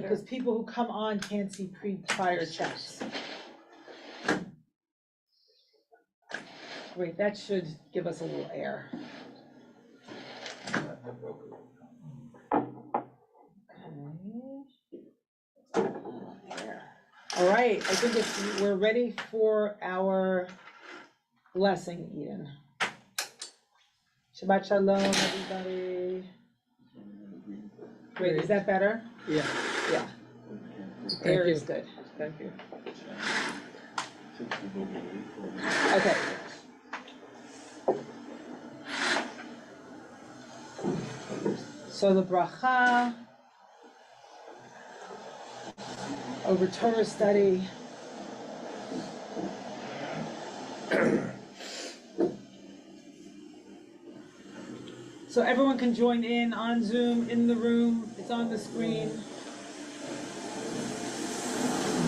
because people who come on can't see prior chats. Great, that should give us a little air. All right, I think we're ready for our blessing, Eden. Shabbat shalom, everybody. Great, is that better? Yeah. Yeah. Air is good. Thank you. Okay. So the bracha over Torah study. So everyone can join in on Zoom, in the room, it's on the screen.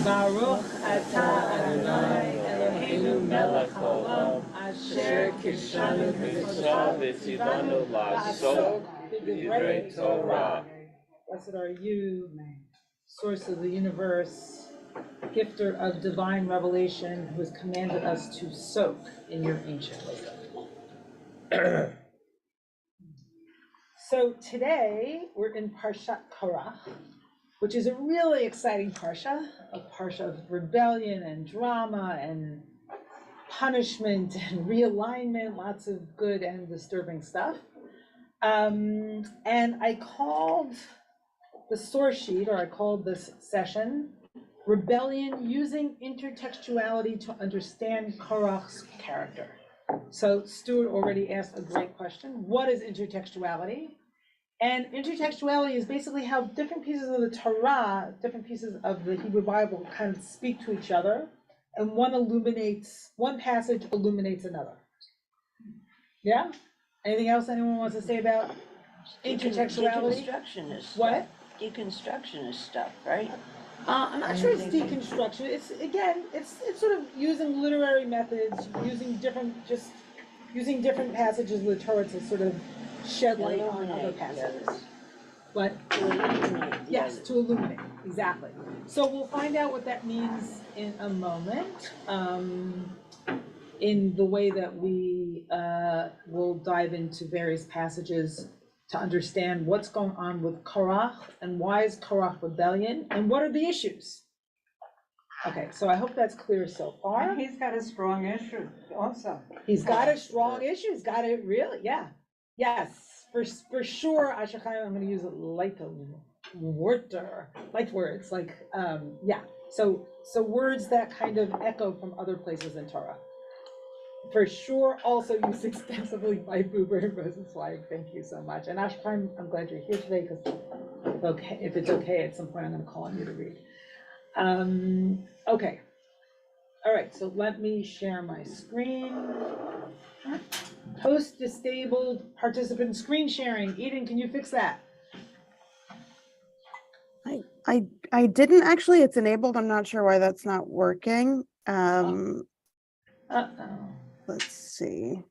Baruch atah Adonai Eloheinu melech haolam asher kishanu b'mitzvah v'tzivanu la'asok b'divrei Torah. Blessed are you, source of the universe, gifter of divine revelation, who has commanded us to soak in your ancient wisdom. So today we're in Parshat Korach, which is a really exciting parsha, a parsha of rebellion and drama and punishment and realignment, lots of good and disturbing stuff. And I called the source sheet, or I called this session, Rebellion Using Intertextuality to Understand Korach's Character. So Stuart already asked a great question. What is intertextuality? And intertextuality is basically how different pieces of the Torah, different pieces of the Hebrew Bible kind of speak to each other, and one passage illuminates another. Yeah? Anything else anyone wants to say about intertextuality? Deconstructionist stuff. What? Deconstructionist stuff, right? I'm not sure it's deconstruction. It's sort of using literary methods, using different passages of the Torah to sort of shed light on other passages. But To illuminate. yes, to illuminate, exactly. So we'll find out what that means in a moment, in the way that we will dive into various passages to understand what's going on with Korach and why is Korach rebellion and what are the issues. Okay, so I hope that's clear so far. And he's got a strong issue also. He's got a strong issue. He's got it really, yeah. Yes, for sure. I'm going to use a light words, like yeah. So words that kind of echo from other places in Torah. For sure, also used extensively by Buber and Rosenzweig. Thank you so much. And Ashkan, I'm glad you're here today because if it's okay, at some point I'm going to call on you to read. Okay. All right. So let me share my screen. Host disabled participant screen sharing. Eden, can you fix that? I didn't actually. It's enabled. I'm not sure why that's not working. Let's see.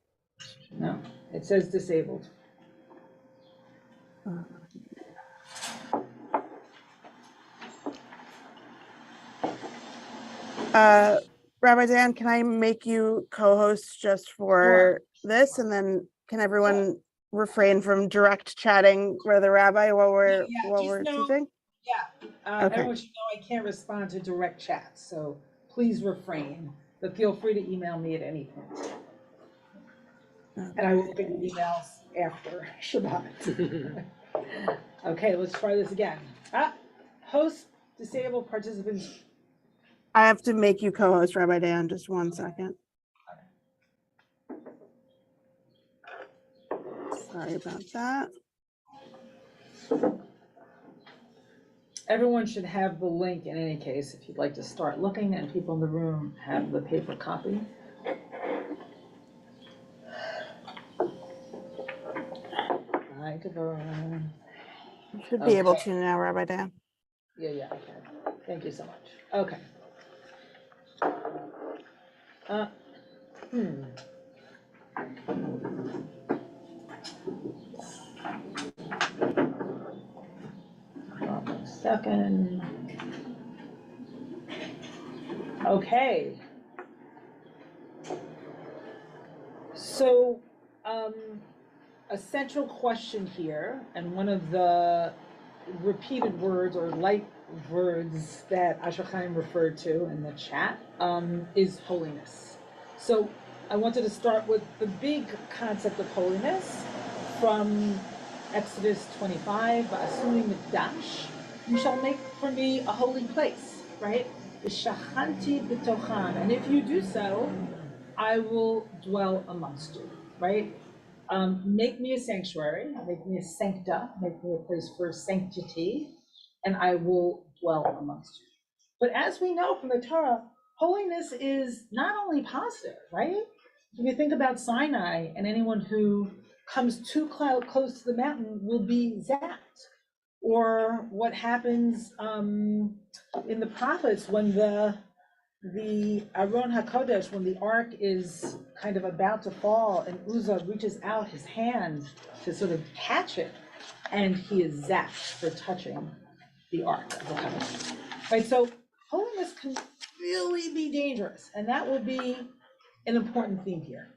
No, it says disabled. Rabbi Dan, can I make you co-host just for this, and then can everyone refrain from direct chatting with the rabbi while we're teaching? Yeah. Okay. Everyone should know I can't respond to direct chats, so please refrain. But feel free to email me at any point. Okay. And I will look at your emails after Shabbat. Okay, let's try this again. Host disabled participants. I have to make you co-host, Rabbi Dan. Just 1 second. Sorry about that. Everyone should have the link in any case if you'd like to start looking, and people in the room have the paper copy. Hi, Deborah. You should be able to now, Rabbi Dan. Yeah, I can. Thank you so much. Okay. second. Okay. So, a central question here, and one of the repeated words or light words that Asher Chaim referred to in the chat, is holiness. So I wanted to start with the big concept of holiness from Exodus 25, V'asuni mikdash, you shall make for me a holy place, right? V'shachanti b'tochan, and if you do so, I will dwell amongst you, right? Make me a sanctuary, make me a sancta, make me a place for sanctity, and I will dwell amongst you. But as we know from the Torah, holiness is not only positive, right? If you think about Sinai, and anyone who comes too close to the mountain will be zapped. Or what happens in the prophets when the Aron HaKodesh, when the ark is kind of about to fall and Uzzah reaches out his hand to sort of catch it, and he is zapped for touching the ark of the covenant. Right, so holiness can really be dangerous, and that will be an important theme here.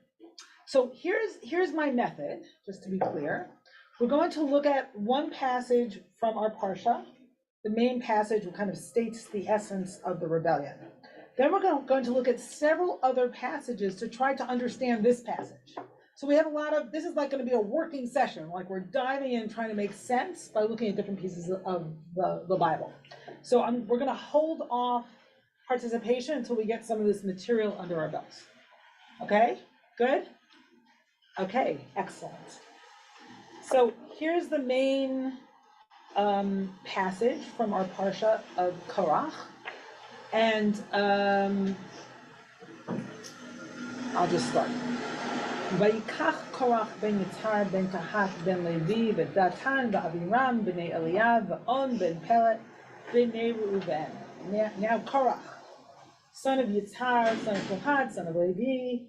So here's my method, just to be clear. We're going to look at one passage from our Parsha. The main passage kind of states the essence of the rebellion. Then we're going to look at several other passages to try to understand this passage. So we have this is like going to be a working session, like we're diving in, trying to make sense by looking at different pieces of the Bible. So we're going to hold off participation until we get some of this material under our belts. Okay, good? Okay, excellent. So here's the main passage from our Parsha of Korach. And I'll just start. Vayikach Korach ben Yitzhar ben Tahat ben Levi v'Datan v'Aviram b'nei Eliyav v'On ben Pelet b'nei Reuven. Now Korach, son of Yitzhar, son of Kohat, son of Levi.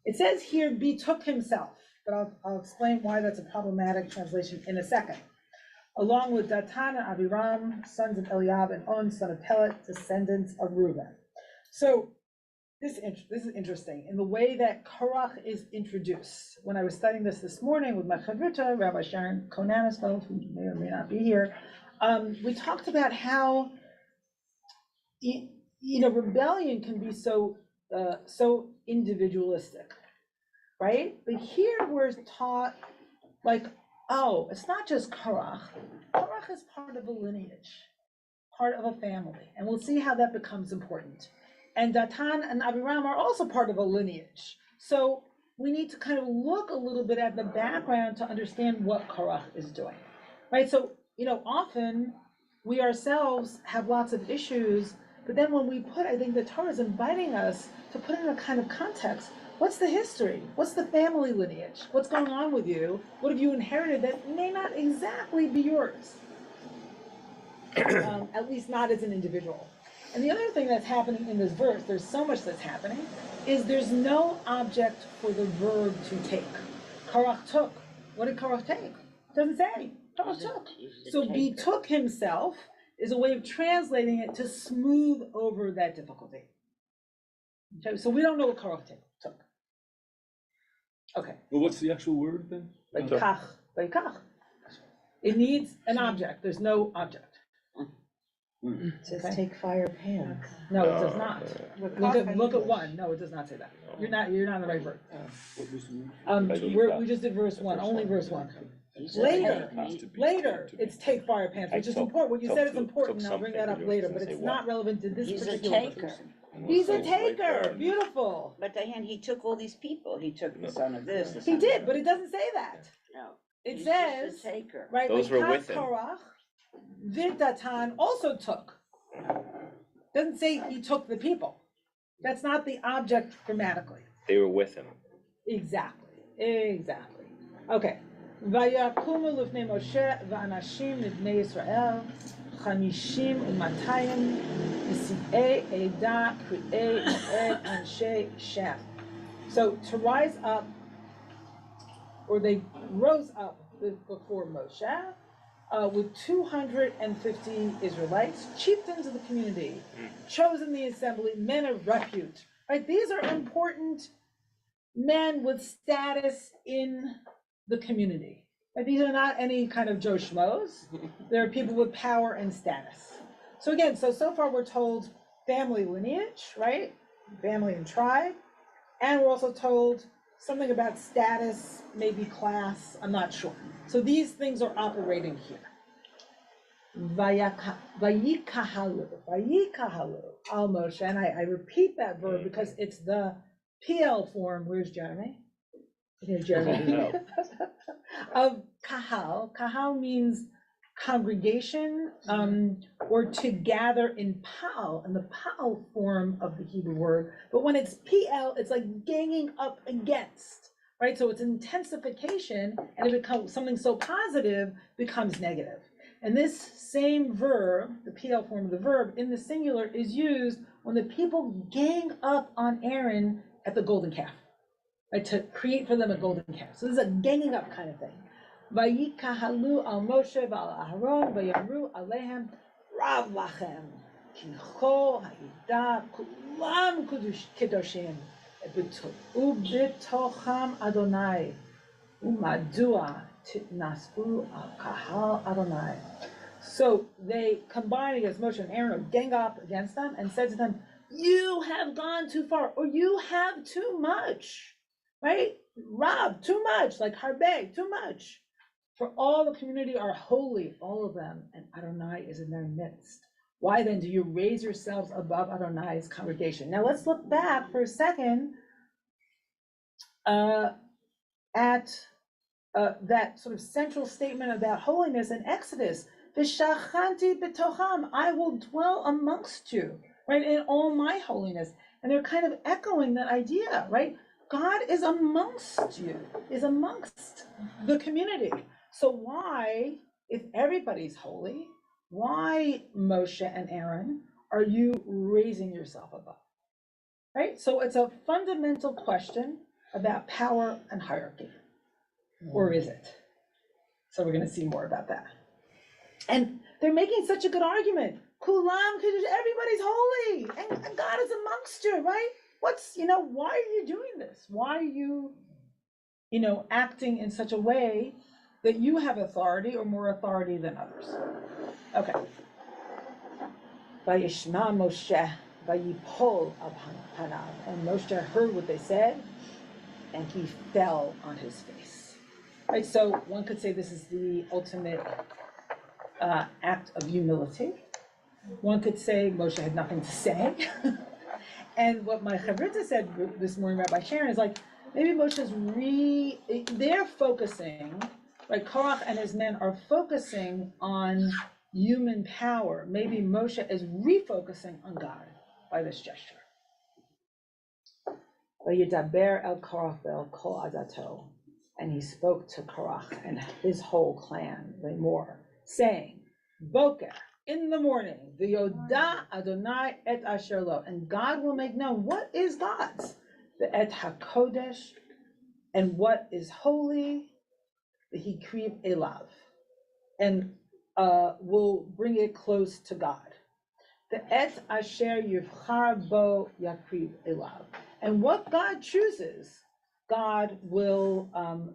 It says here betook himself, but I'll explain why that's a problematic translation in a second. Along with Datan and Aviram, sons of Eliab, and On, son of Pelet, descendants of Reuben. So this is interesting in the way that Korach is introduced. When I was studying this morning with my chavruta, Rabbi Sharon Konanisfeld, who may or may not be here, we talked about how rebellion can be so individualistic, right? But here we're taught like, oh, it's not just Korach. Korach is part of a lineage, part of a family, and we'll see how that becomes important. And Datan and Abiram are also part of a lineage. So we need to kind of look a little bit at the background to understand what Korach is doing, right? So, often we ourselves have lots of issues, but then when we I think the Torah is inviting us to put in a kind of context. What's the history? What's the family lineage? What's going on with you? What have you inherited that may not exactly be yours? At least not as an individual. And the other thing that's happening in this verse, there's so much that's happening, is there's no object for the verb to take. Korach took. What did Korach take? Doesn't say. Korach took. So betook himself is a way of translating it to smooth over that difficulty. Okay, so we don't know what Korach took. Okay. Well, what's the actual word then? Vayikach. It needs an object. There's no object. It says Okay. take fire pans. No, it does not. Look at one. No, it does not say that. You're not in the right verse. What was the word? We just did verse 1, only verse 1. He Later, said, Has to be- Later, it's take fire pants, which is important. What you said is important, and I'll bring that up later, but it's not relevant to this he's a particular. taker. He's a taker. Beautiful. But Diane, he took all these people. He took the son of this. the He son did, of but it doesn't say that. No. It he's says, just a taker. right, Those were with him. Korach, Datan also took. Doesn't say he took the people. That's not the object grammatically. They were with him. Exactly. Okay. Vayakumu lifnei Moshe va'anashim libnei Yisrael 50 ו200 nesi'ei eda kri'ei moed anshe Shem. So to rise up, or they rose up before Moshe, with 250 Israelites, chieftains of the community, chosen the assembly, men of repute. Right? These are important men with status in the community. Right? These are not any kind of Joe Schmoes. They're people with power and status. So again, so far we're told family lineage, right? Family and tribe. And we're also told something about status, maybe class, I'm not sure. So these things are operating here. Vayikahalu al Moshe, and I repeat that verb because it's the PL form. Where's Jeremy? Here's Jeremy. Of kahal. Kahal means congregation, or to gather in pal, in the pal form of the Hebrew word. But when it's PL, it's like ganging up against, right? So it's intensification, and it becomes something so positive becomes negative. And this same verb, the PL form of the verb, in the singular is used when the people gang up on Aaron at the golden calf, right? To create for them a golden calf. So this is a ganging up kind of thing. Vayikahalu al Moshe v'al Aharon v'yamru alehem rav lachem kincho ha'ida kulam kedoshim u'bitocham Adonai u'madua titnasu al kahal Adonai. So they combined against Moshe and Aaron, or gang up against them, and said to them, "You have gone too far, or you have too much." Right? Rav, too much, like harbe, too much. For all the community are holy, all of them, and Adonai is in their midst. Why then do you raise yourselves above Adonai's congregation? Now let's look back for a second at that sort of central statement about holiness in Exodus. V'shachanti b'tocham, I will dwell amongst you, right, in all my holiness. And they're kind of echoing that idea, right? God is amongst you, is amongst the community. So why, if everybody's holy, why, Moshe and Aaron, are you raising yourself above? Right? So it's a fundamental question about power and hierarchy. Or is it? So we're going to see more about that. And they're making such a good argument. Kulam, everybody's holy, and God is amongst you, right? Why are you doing this? Why are you, acting in such a way that you have authority or more authority than others? Okay. Vayishma Moshe vayipol al panav, and Moshe heard what they said, and he fell on his face. Right. So one could say this is the ultimate act of humility. One could say Moshe had nothing to say. And what my chavrita said this morning, Rabbi Sharon, is like, maybe Moshe's they're focusing, right? Korach and his men are focusing on human power. Maybe Moshe is refocusing on God by this gesture. Vayidaber el Korach ve'el kol adato, and he spoke to Korach and his whole clan, Lemor, saying, Boker, in the morning, v'yoda Adonai et asher lo, and God will make known what is God's, the et hakodesh, and what is holy, the hikriv elav, and will bring it close to God. The et asher yivchar bo yakriv elav, and what God chooses, God will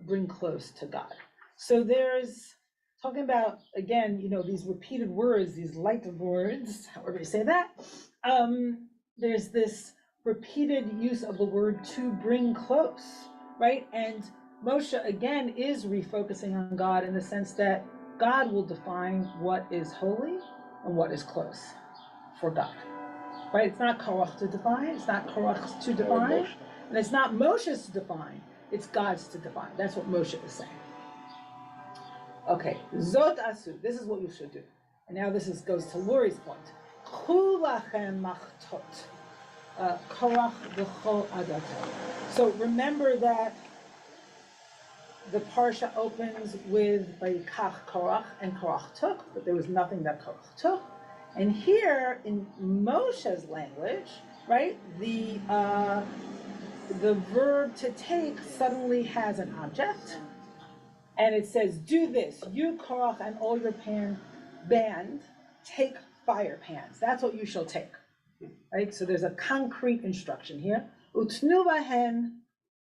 bring close to God. So there's talking about, again, these repeated words, these light words, however you say that. There's this repeated use of the word to bring close, right? And Moshe, again, is refocusing on God in the sense that God will define what is holy and what is close for God, right? It's not Korach to define, it's not Korach's to define, and it's not Moshe's to define, it's God's to define. That's what Moshe is saying. Okay, Zot Asu, this is what you should do. And now this goes to Lori's point. Kulachem machtot, Korach v'chol adato. So remember that the parsha opens with Vayikach Korach, and Korach took, but there was nothing that Korach took. And here in Moshe's language, right, the verb to take suddenly has an object, And it says, do this, you Korach and all your band, take fire pans. That's what you shall take, right? So there's a concrete instruction here. Utnu bahen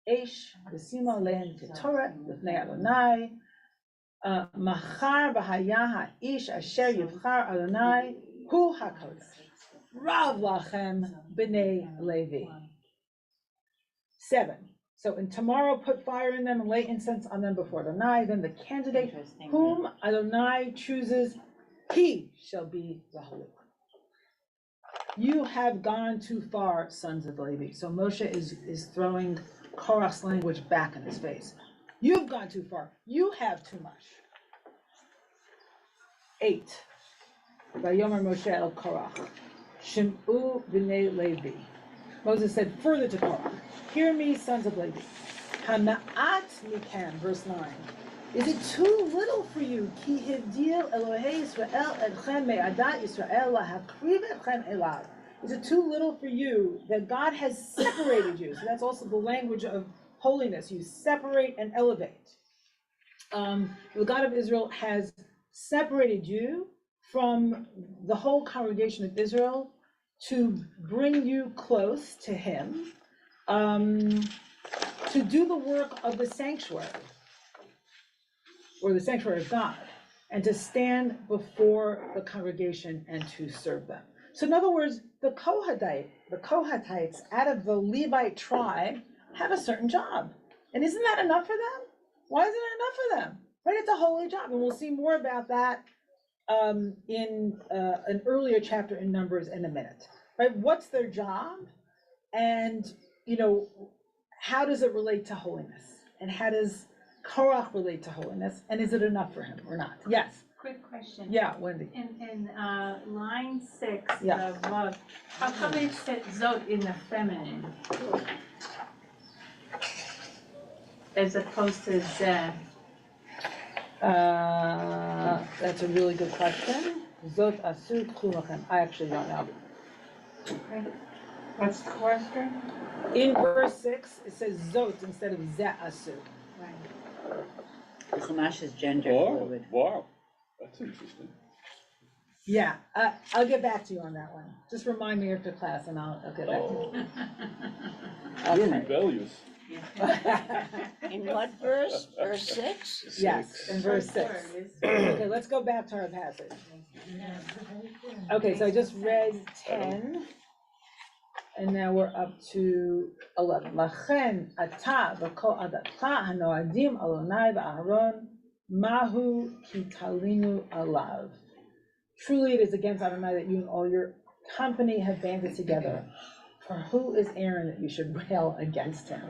esh v'sima lehen ketoret l'fnei Adonai. Machar v'haya haish asher yivchar Adonai hu hakodesh. Rav lachem b'nei Levi. 7. So, and tomorrow put fire in them and lay incense on them before Adonai. Then the candidate whom Adonai chooses, he shall be the holy one. You have gone too far, sons of Levi. So Moshe is throwing Korach's language back in his face. You've gone too far. You have too much. 8. Vayomer Moshe el Korach, Shem'u b'nei Levi. Moses said further to Korach, hear me, sons of Levi. Hana'at mikan, verse 9. Is it too little for you? Ki hivdil Elohei Yisrael etchem me'adat Yisrael lahakriv etchem elav. Is it too little for you that God has separated you? So that's also the language of holiness. You separate and elevate. The God of Israel has separated you from the whole congregation of Israel to bring you close to him, to do the work of the sanctuary, or the sanctuary of God, and to stand before the congregation and to serve them. So in other words, the Kohathites out of the Levite tribe have a certain job. And isn't that enough for them? Why isn't it enough for them? Right, it's a holy job, and we'll see more about that in an earlier chapter in Numbers in a minute. Right, what's their job, and how does it relate to holiness, and how does Korach relate to holiness, and is it enough for him or not? Yes. Quick question. Yeah, Wendy. In line 6, Yeah. the Vav, how come it said Zot in the feminine as opposed to Zeh? That's a really good question. Zot asu tchu lachem. I actually don't know. What's the question? In verse 6, it says Zot instead of Zeh asu. Right. The Chumash is gender Oh, fluid. wow, that's interesting. Yeah, I'll get back to you on that one. Just remind me after class, and I'll get back to you. You're Okay. rebellious. In what verse? Verse 6? Yes, in verse 6. Okay, let's go back to our passage. Okay, so I just read 10, and now we're up to 11. Lachen ata v'kol adatcha hanoadim Adonai v'Aaron mahu kitalinu alav. Truly it is against Adonai that you and all your company have banded together. For who is Aaron that you should rail against him?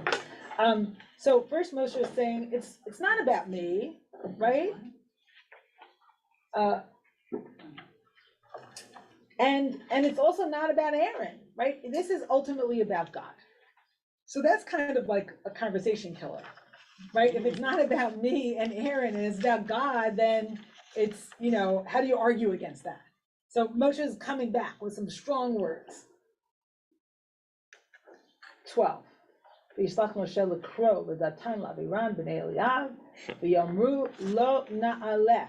So first Moshe is saying, it's not about me, right? And it's also not about Aaron, right? This is ultimately about God. So that's kind of like a conversation killer, right? If it's not about me and Aaron and it's about God, then it's, how do you argue against that? So Moshe is coming back with some strong words. 12. V'yishlach Moshe l'kro v'datan l'Aviram b'nei Eliav v'yomru lo na'aleh.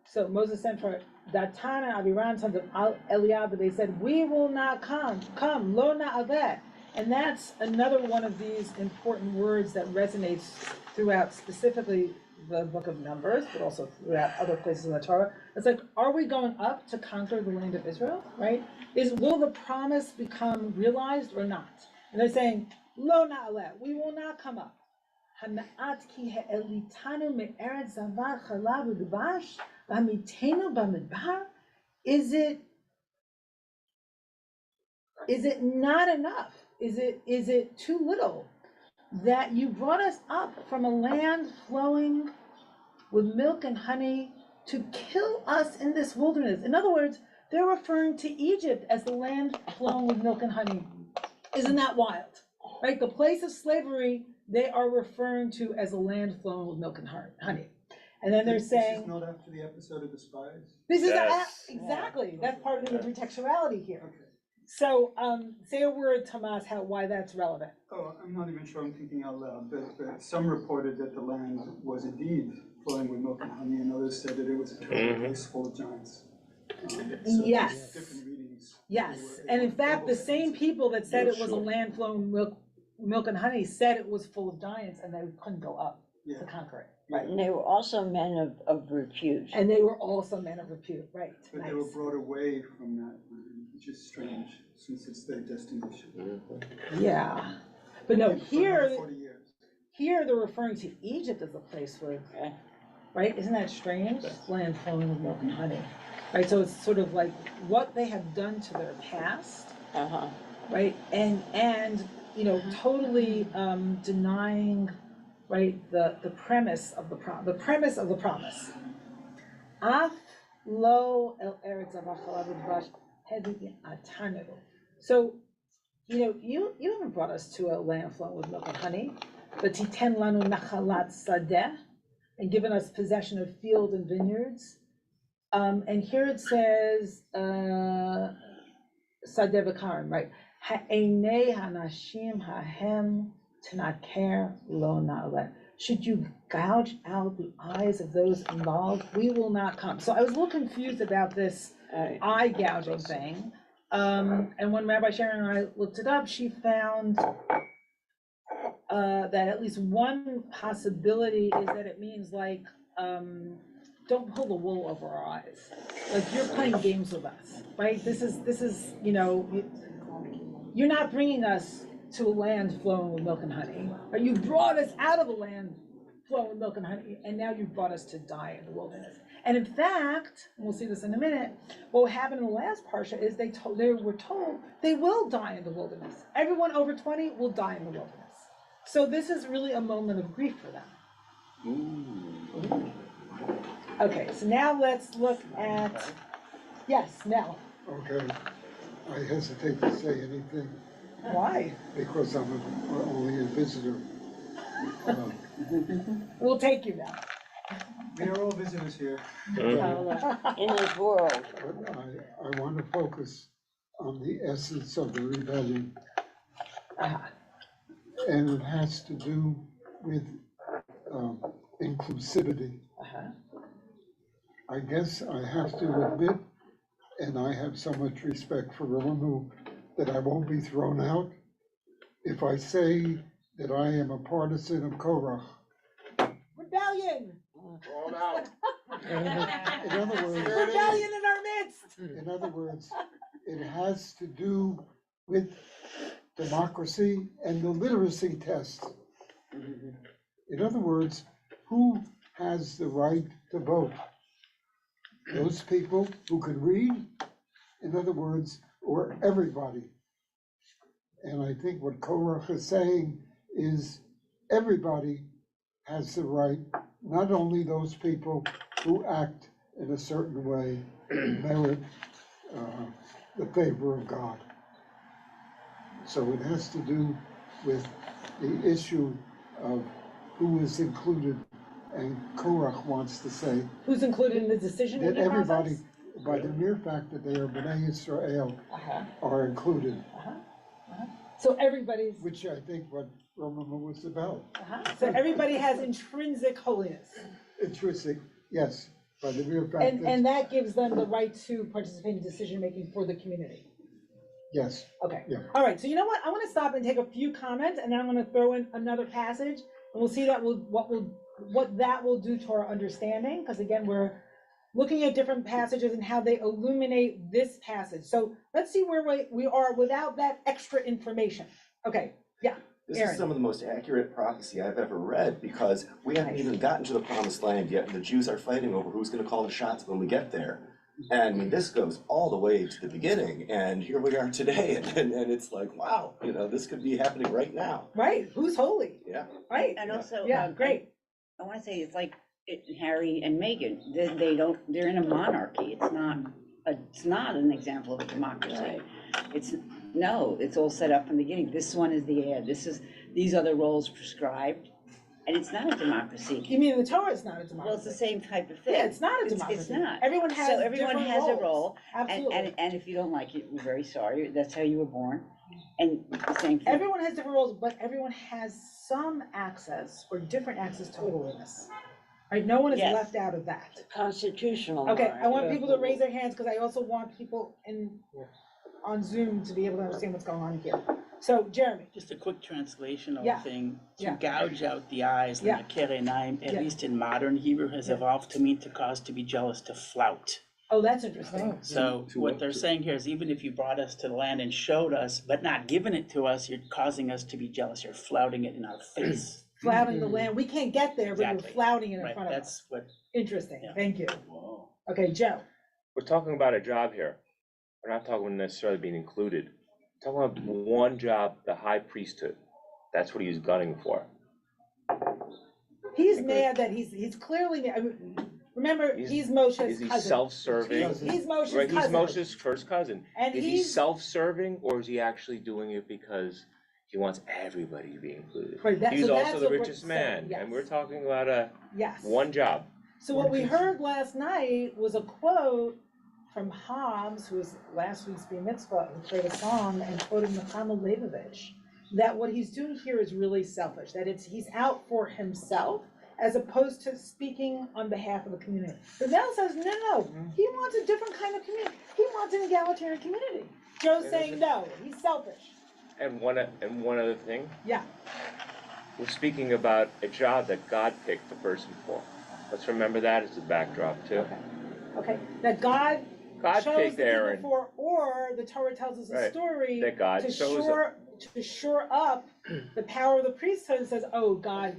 So Moses sent for Datan and Aviram, sons of Eliab, but they said, we will not come, lo na'aleh. And that's another one of these important words that resonates throughout specifically the book of Numbers, but also throughout other places in the Torah. It's like, are we going up to conquer the land of Israel, right? Will the promise become realized or not? And they're saying, lo na'aleh, we will not come up. Hana'at ki he'elitanu me'eretz zavar chalav u'dvash v'hamitenu b'midbar. Is it not enough? Is it too little that you brought us up from a land flowing with milk and honey to kill us in this wilderness? In other words, they're referring to Egypt as the land flowing with milk and honey. Isn't that wild? Right? The place of slavery, they are referring to as a land flowing with milk and honey. And then they're saying, This is not after the episode of the spies? this is Yes. exactly, that's part of the intertextuality here. Okay. So, say a word, Tomas, why that's relevant. Oh, I'm not even sure I'm thinking out loud, but some reported that the land was indeed flowing with milk and honey, and others said that it was a terrible place full of giants. So Yes. different readings. Yes, and in fact, the same people that said it was a land flowing milk and honey said it was full of giants and they couldn't go up to conquer it. Right, and they were also men of repute. And they were also men of repute, right? But they were brought away from that, which is strange, since it's their destination. Yeah, but no, For here 40 years. they're referring to Egypt as a place with, right? Isn't that strange? Land flowing with milk and honey, right? So it's sort of like what they have done to their past, right? And you know, totally denying, right, the premise of the premise of the promise. Af lo el eretz avachalav v'dvash hedi atanu. So, you know, you haven't brought us to a land flowing with milk and honey, but titen lanu nachalat sadeh, and given us possession of field and vineyards. And here it says sadeh v'karim, right? Ha'enei hanashim hahem tanaker lo na'aleh. Should you gouge out the eyes of those involved, we will not come. So I was a little confused about this eye gouging thing. And when Rabbi Sharon and I looked it up, she found that at least one possibility is that it means like, don't pull the wool over our eyes. Like you're playing games with us, right? This is, you know, you're not bringing us to a land flowing with milk and honey. But you brought us out of the land flowing with milk and honey, and now you've brought us to die in the wilderness. And in fact, and we'll see this in a minute, what happened in the last parsha is they were told they will die in the wilderness. Everyone over 20 will die in the wilderness. So this is really a moment of grief for them. Okay, so now let's look at, yes, Mel. Okay, I hesitate to say anything. Why? Because I'm only a visitor. We'll take you now. We are all visitors here. In this world. But I want to focus on the essence of the rebellion. And it has to do with inclusivity. I guess I have to admit, and I have so much respect for Romemu, that I won't be thrown out if I say that I am a partisan of Korach. Rebellion! Thrown out. In other words, Rebellion in our midst! in other words, it has to do with democracy and the literacy test. In other words, who has the right to vote? Those people who can read, in other words, or everybody. And I think what Korach is saying is everybody has the right, not only those people who act in a certain way and merit the favor of God. So it has to do with the issue of who is included, and Korach wants to say Who's included in the decision that making everybody, process? by the mere fact that they are Bnei Israel, are included, So everybody's, which I think what Romemu was about. so everybody has intrinsic holiness. Intrinsic, yes, by the mere fact that, And that gives them the right to participate in decision making for the community. yes, Okay. Yeah. All right. So you know what? I want to stop and take a few comments, and then I'm going to throw in another passage, and we'll see what that will do to our understanding. Because again, we're looking at different passages and how they illuminate this passage. So let's see where we are without that extra information. Okay. Yeah. This Aaron. is some of the most accurate prophecy I've ever read, because we haven't even gotten to the promised land yet, and the Jews are fighting over who's going to call the shots when we get there. And I mean, this goes all the way to the beginning, and here we are today, and it's like, wow, you know, this could be happening right now. Right. Who's holy? Yeah. Right. And also, Yeah. Great. I want to say it's like Harry and Meghan. They're in a monarchy. It's not an example of a democracy. It's all set up from the beginning. This one is the heir. These are the roles prescribed, And it's not a democracy. You mean the Torah is not a Well, it's the democracy? same type of thing. Yeah, it's not a It's democracy. not. Everyone has So everyone different has a roles. role, Absolutely. and if you don't like it, we're very sorry, that's how you were born, and the same thing. Everyone has different roles, but everyone has some access or different access to holiness. Right? No one is Yes. left out of that. Constitutional. Okay, I want monarchy. people to raise their hands because I also want people on Zoom to be able to understand what's going on here. So Jeremy, Just a quick translational Yeah. thing, to Yeah. gouge out the eyes, Yeah. and the kerenaim, at Yeah. least in modern Hebrew, has Yeah. evolved to mean to cause to be jealous, to flout. oh, that's interesting. So To what what? they're saying here is even if you brought us to the land and showed us, but not given it to us, you're causing us to be jealous, you're flouting it in our face. Flouting the land. We can't get there, but you're Exactly. flouting it in Right, front of us. that's what, Interesting. Yeah. Thank you. Wow. Okay, Joe. We're talking about a job here. We're not talking necessarily being included. We're talking about one job, the high priesthood. That's what he's gunning for. He's Okay. mad that he's clearly, I mean, remember, He's- he's Moshe's Is he cousin. self-serving? He's Moshe's Right, he's cousin. Moshe's first cousin. And Is he he's, self-serving or is he actually doing it because he wants everybody to be included? Right, that- He's so also that's the what we're richest saying, man, and we're yes. talking about yes. one job. So what we heard last night was a quote from Hobbes, who was last week's Bar Mitzvah, who played a song and quoted Nechama Leibovich, that what he's doing here is really selfish, that he's out for himself as opposed to speaking on behalf of the community. Rebel says, no, he wants a different kind of community. He wants an egalitarian community. Joe's saying no, he's selfish. And one other thing, Yeah, we're speaking about a job that God picked the person for. Let's remember that as a backdrop too. okay. That God God chose picked the people Aaron. for, or the Torah tells us a Right, story that God to chose to shore up the power of the priesthood and says, oh, God's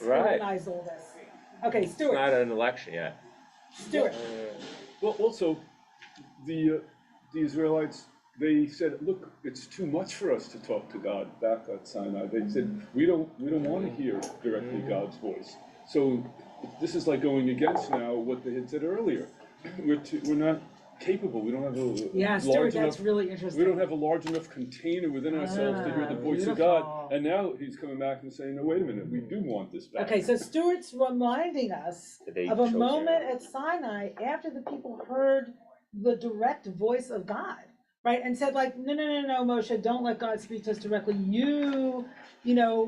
Right. organized all this. Okay, It's Stuart, not an election yet. Stuart, Well, also, the Israelites, they said, look, it's too much for us to talk to God back at Sinai. They said, we don't want to hear directly God's voice. So this is like going against now what they had said earlier. We're not capable. We don't have a yeah, Stuart, large that's enough. really We interesting. don't have a large enough container within ourselves to hear the voice of God. And now he's coming back and saying, no, wait a minute, we do want this back. Okay, so Stuart's reminding us That they of a chose moment Aaron. at Sinai after the people heard the direct voice of God, right? And said like, no, Moshe, don't let God speak to us directly. You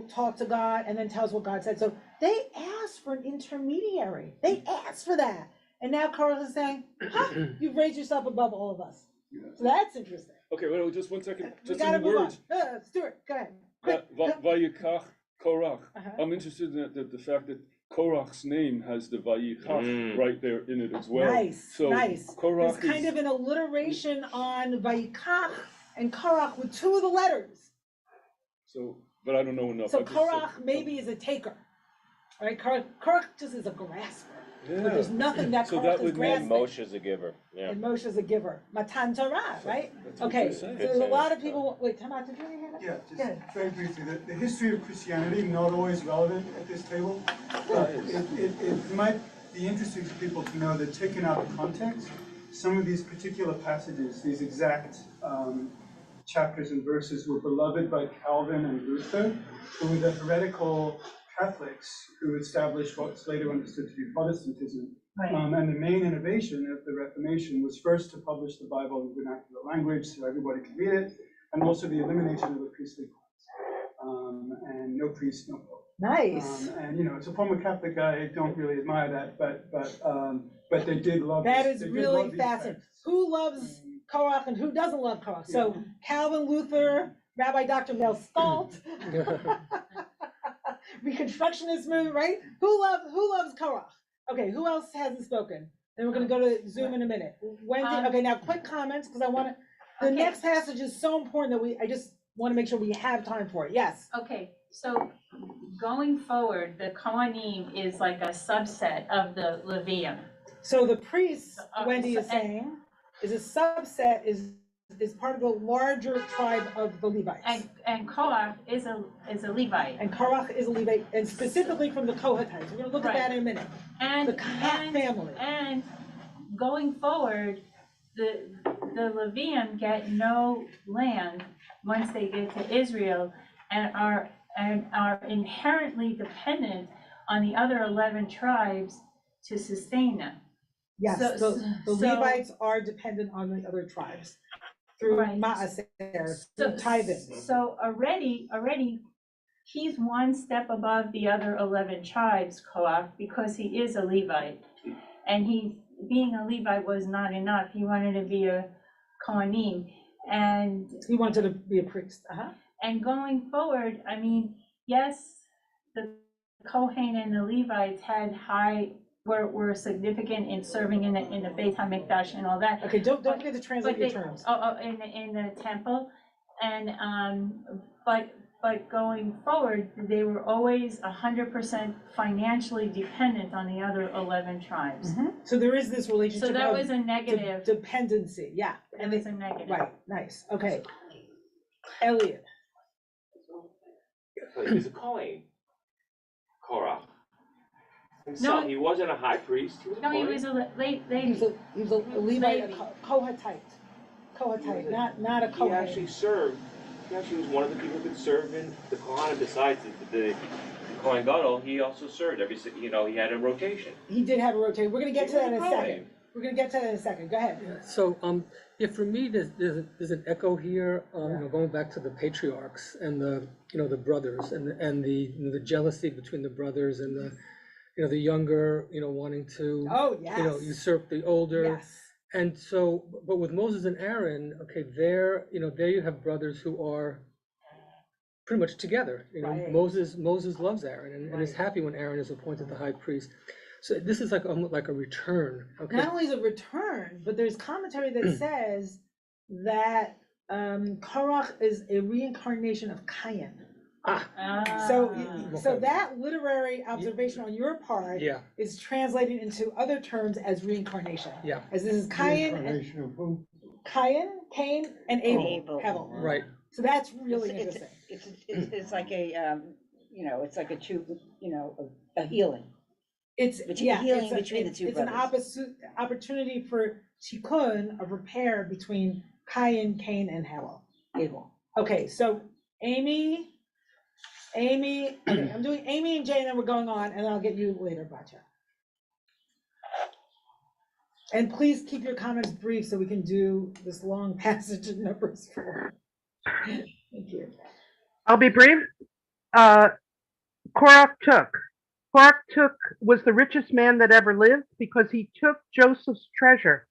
talk to God and then tell us what God said. So they asked for an intermediary. They asked for that. And now Carl is saying, you've raised yourself above all of us. So that's interesting. Okay, well, just one second. We Just gotta in the move on. words. Stuart, go ahead. Quick. Vayikach Korach. Uh-huh. I'm interested in the fact that Korach's name has the Vayikach right there in it as well. Nice, So nice. Korach There's kind is, of an alliteration on Vayikach and Korach with two of the letters. so, but I don't know enough. So I just Korach said- maybe is a taker, right? Korach just is a grasper, Yeah. but there's nothing that So Korach that is would mean And grasping. Moshe's a giver, yeah. And Moshe's a giver, Matan Torah, right? That's what Okay, you're so saying. there's a lot of people, wait, Tamar, did you hear that? Yeah, Go ahead. just very briefly, the history of Christianity, not always relevant at this table. But it might be interesting for people to know that taken out of context, some of these particular passages, these exact chapters and verses were beloved by Calvin and Luther, who were the heretical Catholics who established what's later understood to be Protestantism. And the main innovation of the Reformation was first to publish the Bible in vernacular language so everybody could read it, and also the elimination of the priestly class. And no priest, no pope. Nice. And as a former Catholic guy, I don't really admire that, but they did love That this- is they did really love these fascinating. texts. Who loves Korach and who doesn't love Korach? So Calvin, Luther, Rabbi Dr. Mel Stalt, Reconstructionist movement, right? Who loves Korach? Okay, who else hasn't spoken? Then we're gonna go to Zoom in a minute. Wendy, okay, now quick comments, because I wanna, the Okay. next passage is so important that I just wanna make sure we have time for it. Yes. Okay, so going forward, the Kohanim is like a subset of the Levium. So the priests, Wendy so- is saying, is a subset, is part of the larger tribe of the Levites. And Korach is a Levite. And Korach is a Levite, and specifically from the Kohathites. We're gonna look at that in a minute. And, The Kohath family. And going forward, the Levium get no land once they get to Israel and are and are inherently dependent on the other 11 tribes to sustain them. Yes, So- the so- Levites are dependent on the other tribes through Right. Maaser, So, through tithing. so already, he's one step above the other 11 tribes, Koach, because he is a Levite. And being a Levite was not enough. He wanted to be a Kohanim. And He wanted to be a priest, And going forward, I mean, yes, the Kohen and the Levites were significant in serving in the Beit HaMikdash and all that. Okay, don't forget to translate your terms. In the temple, and, but going forward, they were always 100% financially dependent on the other 11 tribes. So there is this relationship So that of was a negative, dependency, yeah. that was a negative. Right, nice, okay. Elliot, He's a Kohen. Korach. Himself, he wasn't a high priest, he was a No, he Kohen. was a late he lady. was a Levite, a Kohathite, not a He Kohen. actually served, he actually was one of the people who could serve in the Kohanim besides the Kohen Gadol, he also served he had a rotation. He did have a rotation, we're gonna get to that in a He was a second. We're gonna get to that in a second, go ahead. Yeah, so, yeah, for me, there's an echo here, going back to the patriarchs and the brothers and the jealousy between the brothers and the younger, wanting to, Oh, yes. usurp the older. Yes. And so, but with Moses and Aaron, okay, there you have brothers who are pretty much together. Right. Moses loves Aaron and is Right. happy when Aaron is appointed the high priest. So this is almost like a return, okay? Not only is it a return, but there's commentary that says that Korach is a reincarnation of Cain. So that literary observation on your part Yeah. is translated into other terms as reincarnation. Yeah. As this is Cain, Reincarnation of who? Cain, and Abel. Abel. Right. So that's really It's- interesting. It's like it's like a healing. It's healing between the two It's an brothers. opportunity for tikkun, a repair between Cain, and Abel. Okay, so Amy, okay, I'm doing Amy and Jay, and then we're going on, and I'll get you later, Batya. And please keep your comments brief so we can do this long passage in Numbers 4. Thank you. I'll be brief. Korach was the richest man that ever lived because he took Joseph's treasure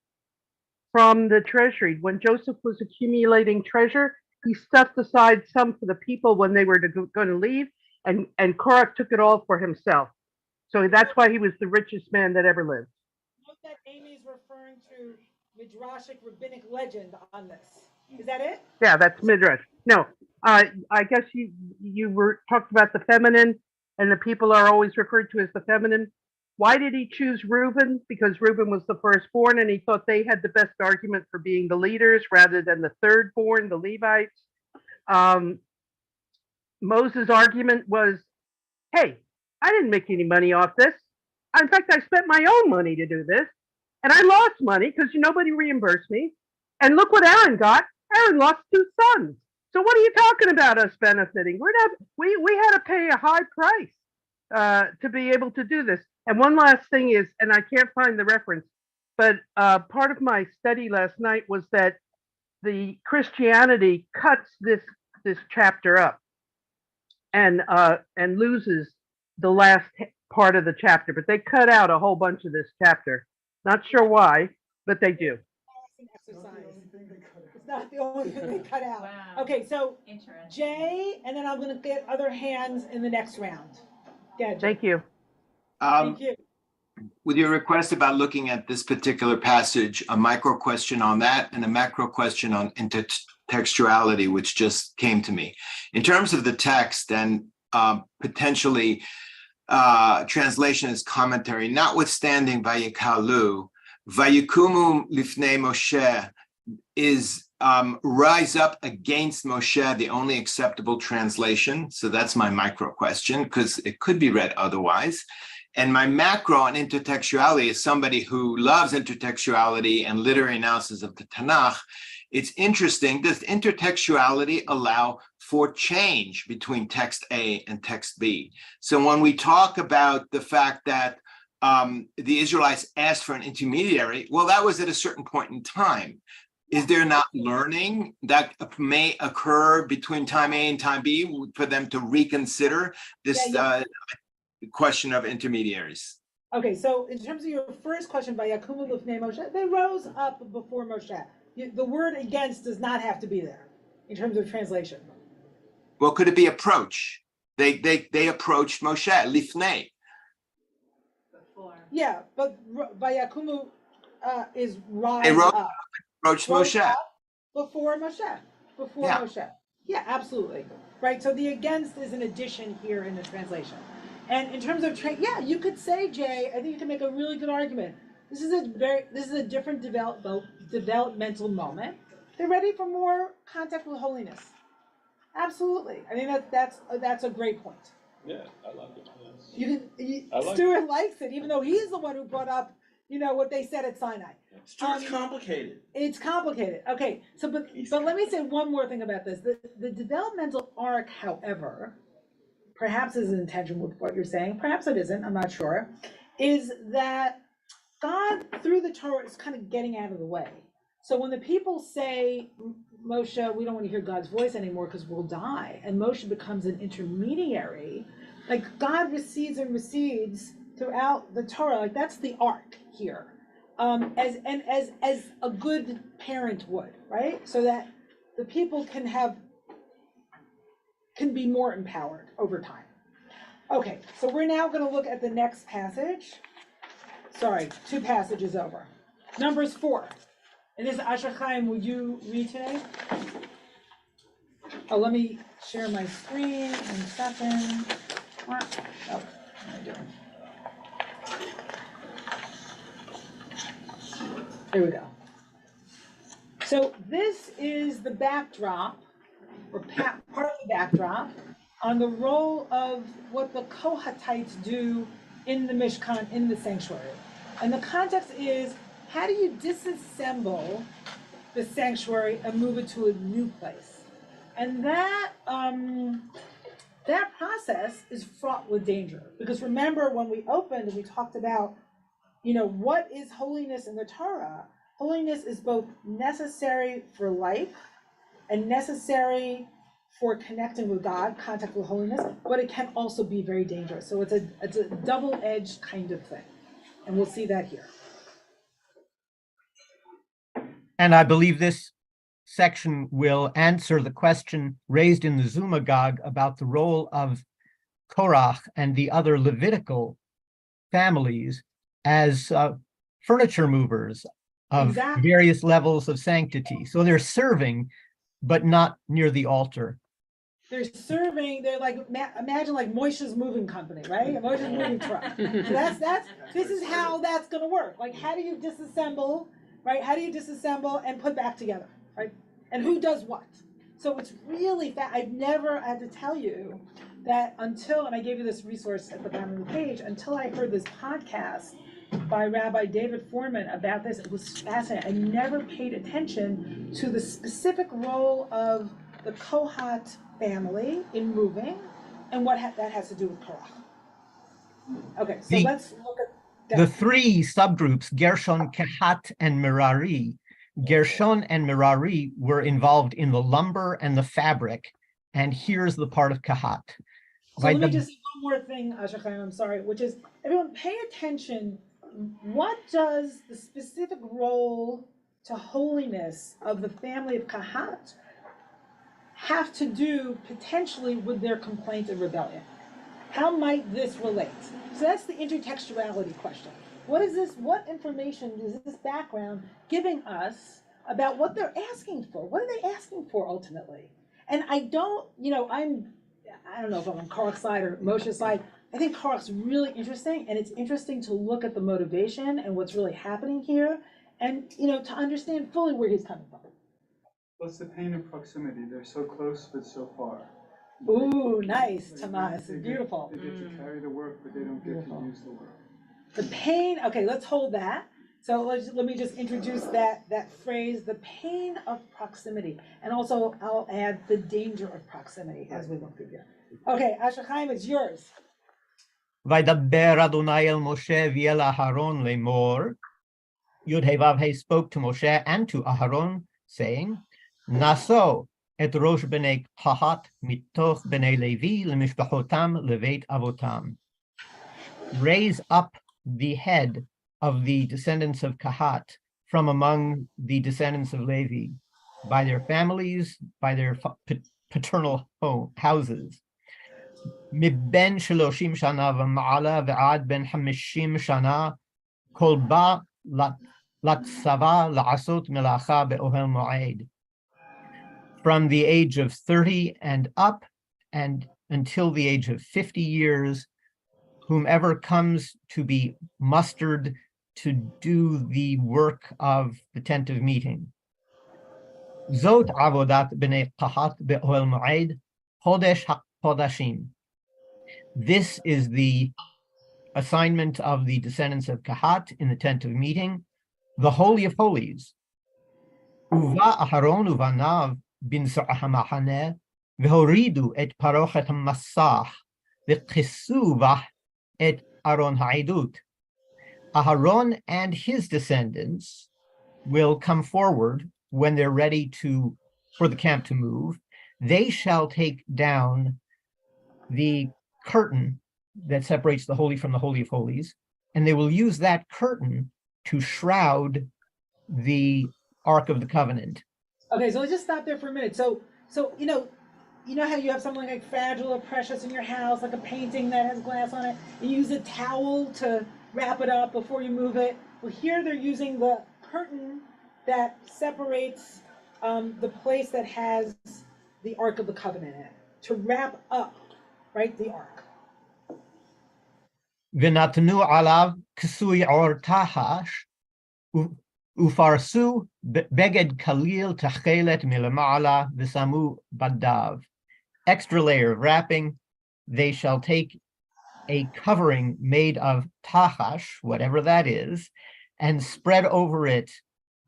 from the treasury. When Joseph was accumulating treasure, he stuffed aside some for the people when they were going to leave, and Korach took it all for himself. So that's why he was the richest man that ever lived. Note that Amy's referring to Midrashic rabbinic legend on this. Is that it? Yeah, that's Midrash. No, I guess you were talked about the feminine, and the people are always referred to as the feminine. Why did he choose Reuben? Because Reuben was the firstborn, and he thought they had the best argument for being the leaders rather than the thirdborn, the Levites. Moses' argument was, hey, I didn't make any money off this. In fact, I spent my own money to do this, and I lost money because nobody reimbursed me. And look what Aaron got. Aaron lost 2 sons. So what are you talking about us benefiting? We had to pay a high price to be able to do this. And one last thing is, and I can't find the reference, but part of my study last night was that the Christianity cuts this chapter up and loses the last part of the chapter, but they cut out a whole bunch of this chapter. Not sure why, but they do. It's not the only thing they cut out. Wow. Okay, so Interesting. Jay, and then I'm gonna get other hands in the next round. Yeah, Jay. Thank you. Thank you. With your request about looking at this particular passage, a micro question on that and a macro question on intertextuality, which just came to me. In terms of the text and potentially translation as commentary, notwithstanding Vayikalu, Vayikumu lifnei Moshe is rise up against Moshe, the only acceptable translation. So that's my micro question, because it could be read otherwise. And my macro on intertextuality is somebody who loves intertextuality and literary analysis of the Tanakh, it's interesting, does intertextuality allow for change between text A and text B? So when we talk about the fact that the Israelites asked for an intermediary, well, that was at a certain point in time. Is there not learning that may occur between time A and time B for them to reconsider this question of intermediaries? Okay, so in terms of your first question by Yakumu Lifnei Moshe, they rose up before Moshe. The word against does not have to be there in terms of translation. Well, could it be approach? They approached Moshe, Lifnei. Yeah, but by Yakumu is rise They wrote up. approached Rose Moshe. up before Moshe. Before Yeah. Moshe. Yeah, absolutely. Right. So the against is an addition here in the translation. And in terms of yeah, you could say, Jay, I think you can make a really good argument. This is a different developmental moment. They're ready for more contact with holiness. Absolutely. I mean that's a great point. Yeah, I like it. Stuart likes it, even though he's the one who brought up, what they said at Sinai. Stuart's complicated. It's complicated. Okay, so but let me say one more thing about this. The developmental arc, however, perhaps is in intention with what you're saying, perhaps it isn't, I'm not sure, is that God, through the Torah, is kind of getting out of the way. So when the people say, Moshe, we don't want to hear God's voice anymore because we'll die, and Moshe becomes an intermediary, like God recedes and recedes throughout the Torah, like that's the arc here. As a good parent would, right? So that the people can be more empowered over time. Okay, so we're now going to look at the next passage. Sorry, 2 passages over. Numbers 4. And this Asher Chaim, would you read today? Oh, let me share my screen in a second. Oh, what am I doing? There we go. So this is the backdrop, or part of the backdrop, on the role of what the Kohatites do in the Mishkan, in the sanctuary. And the context is, how do you disassemble the sanctuary and move it to a new place? And that process is fraught with danger. Because remember, when we opened and we talked about, what is holiness in the Torah? Holiness is both necessary for life and necessary for connecting with God, contact with holiness, but it can also be very dangerous. So it's a double-edged kind of thing. And we'll see that here. And I believe this section will answer the question raised in the Zumagog about the role of Korach and the other Levitical families as furniture movers of various levels of sanctity. So they're serving, but not near the altar. They're serving, they're like, imagine like Moshe's moving company, right? Moshe's moving truck. So this is how that's gonna work. Like, how do you disassemble, right? How do you disassemble and put back together, right? And who does what? So it's really, I've never had to tell you that until, and I gave you this resource at the bottom of the page, until I heard this podcast by Rabbi David Foreman about this, it was fascinating. I never paid attention to the specific role of the Kohat family in moving and what that has to do with Korach. Okay, so let's look at the 3 subgroups, Gershon, Kehat, and Merari. Gershon and Merari were involved in the lumber and the fabric, and here's the part of Kehat. So let me just say one more thing, Asher Chaim, I'm sorry, which is, everyone pay attention. What does the specific role to holiness of the family of Kehat have to do potentially with their complaint and rebellion? How might this relate? So that's the intertextuality question. What is this? What information is this background giving us about what they're asking for? What are they asking for ultimately? And I don't know if I'm on Korach's side or Moshe's side. I think Korach's really interesting, and it's interesting to look at the motivation and what's really happening here, and to understand fully where he's coming from. What's the pain of proximity? They're so close but so far. Ooh, nice, Tomas, beautiful. They get to carry the work, but they don't get to use the work. The pain, okay, let's hold that. So let me just introduce that phrase, the pain of proximity. And also I'll add the danger of proximity as we look through here. Okay, Asher Chaim, it's yours. Vaydaber Adonai el Moshe v'el Aharon lemor. Yud Hey Vav Hey spoke to Moshe and to Aharon, saying, Naso et rosh b'nei Kahat mitoch b'nei Levi lemishpachotam leveit avotam. Raise up the head of the descendants of Kahat from among the descendants of Levi, by their families, by their paternal houses. מבין 30 שנה ומעלה ועד בין 50 שנה, כל בא לצבא לעשות מלאכה באוהל מועד. From the age of 30 and up, and until the age of 50 years, whomever comes to be mustered to do the work of the tent of meeting. Zot avodat b'nei Kahat be'ohel moed, chodesh hakodashim. This is the assignment of the descendants of Kahat in the tent of meeting, the Holy of Holies. Uva Aharon uvanav bin hamachaneh v'horidu et parochet hamassach v'chisu vah et Aron ha'edut. Aharon and his descendants will come forward when they're ready for the camp to move. They shall take down the curtain that separates the holy from the Holy of Holies, and they will use that curtain to shroud the Ark of the Covenant. Okay, so let's just stop there for a minute. So you know how you have something like fragile or precious in your house, like a painting that has glass on it, you use a towel to wrap it up before you move it. Well, here they're using the curtain that separates the place that has the Ark of the Covenant in it, to wrap up, right, the Ark. V'natnu alav ksui or tahash ufarsu beged kalil tachelet milamala v'samu badav. Extra layer of wrapping, they shall take a covering made of tahash, whatever that is, and spread over it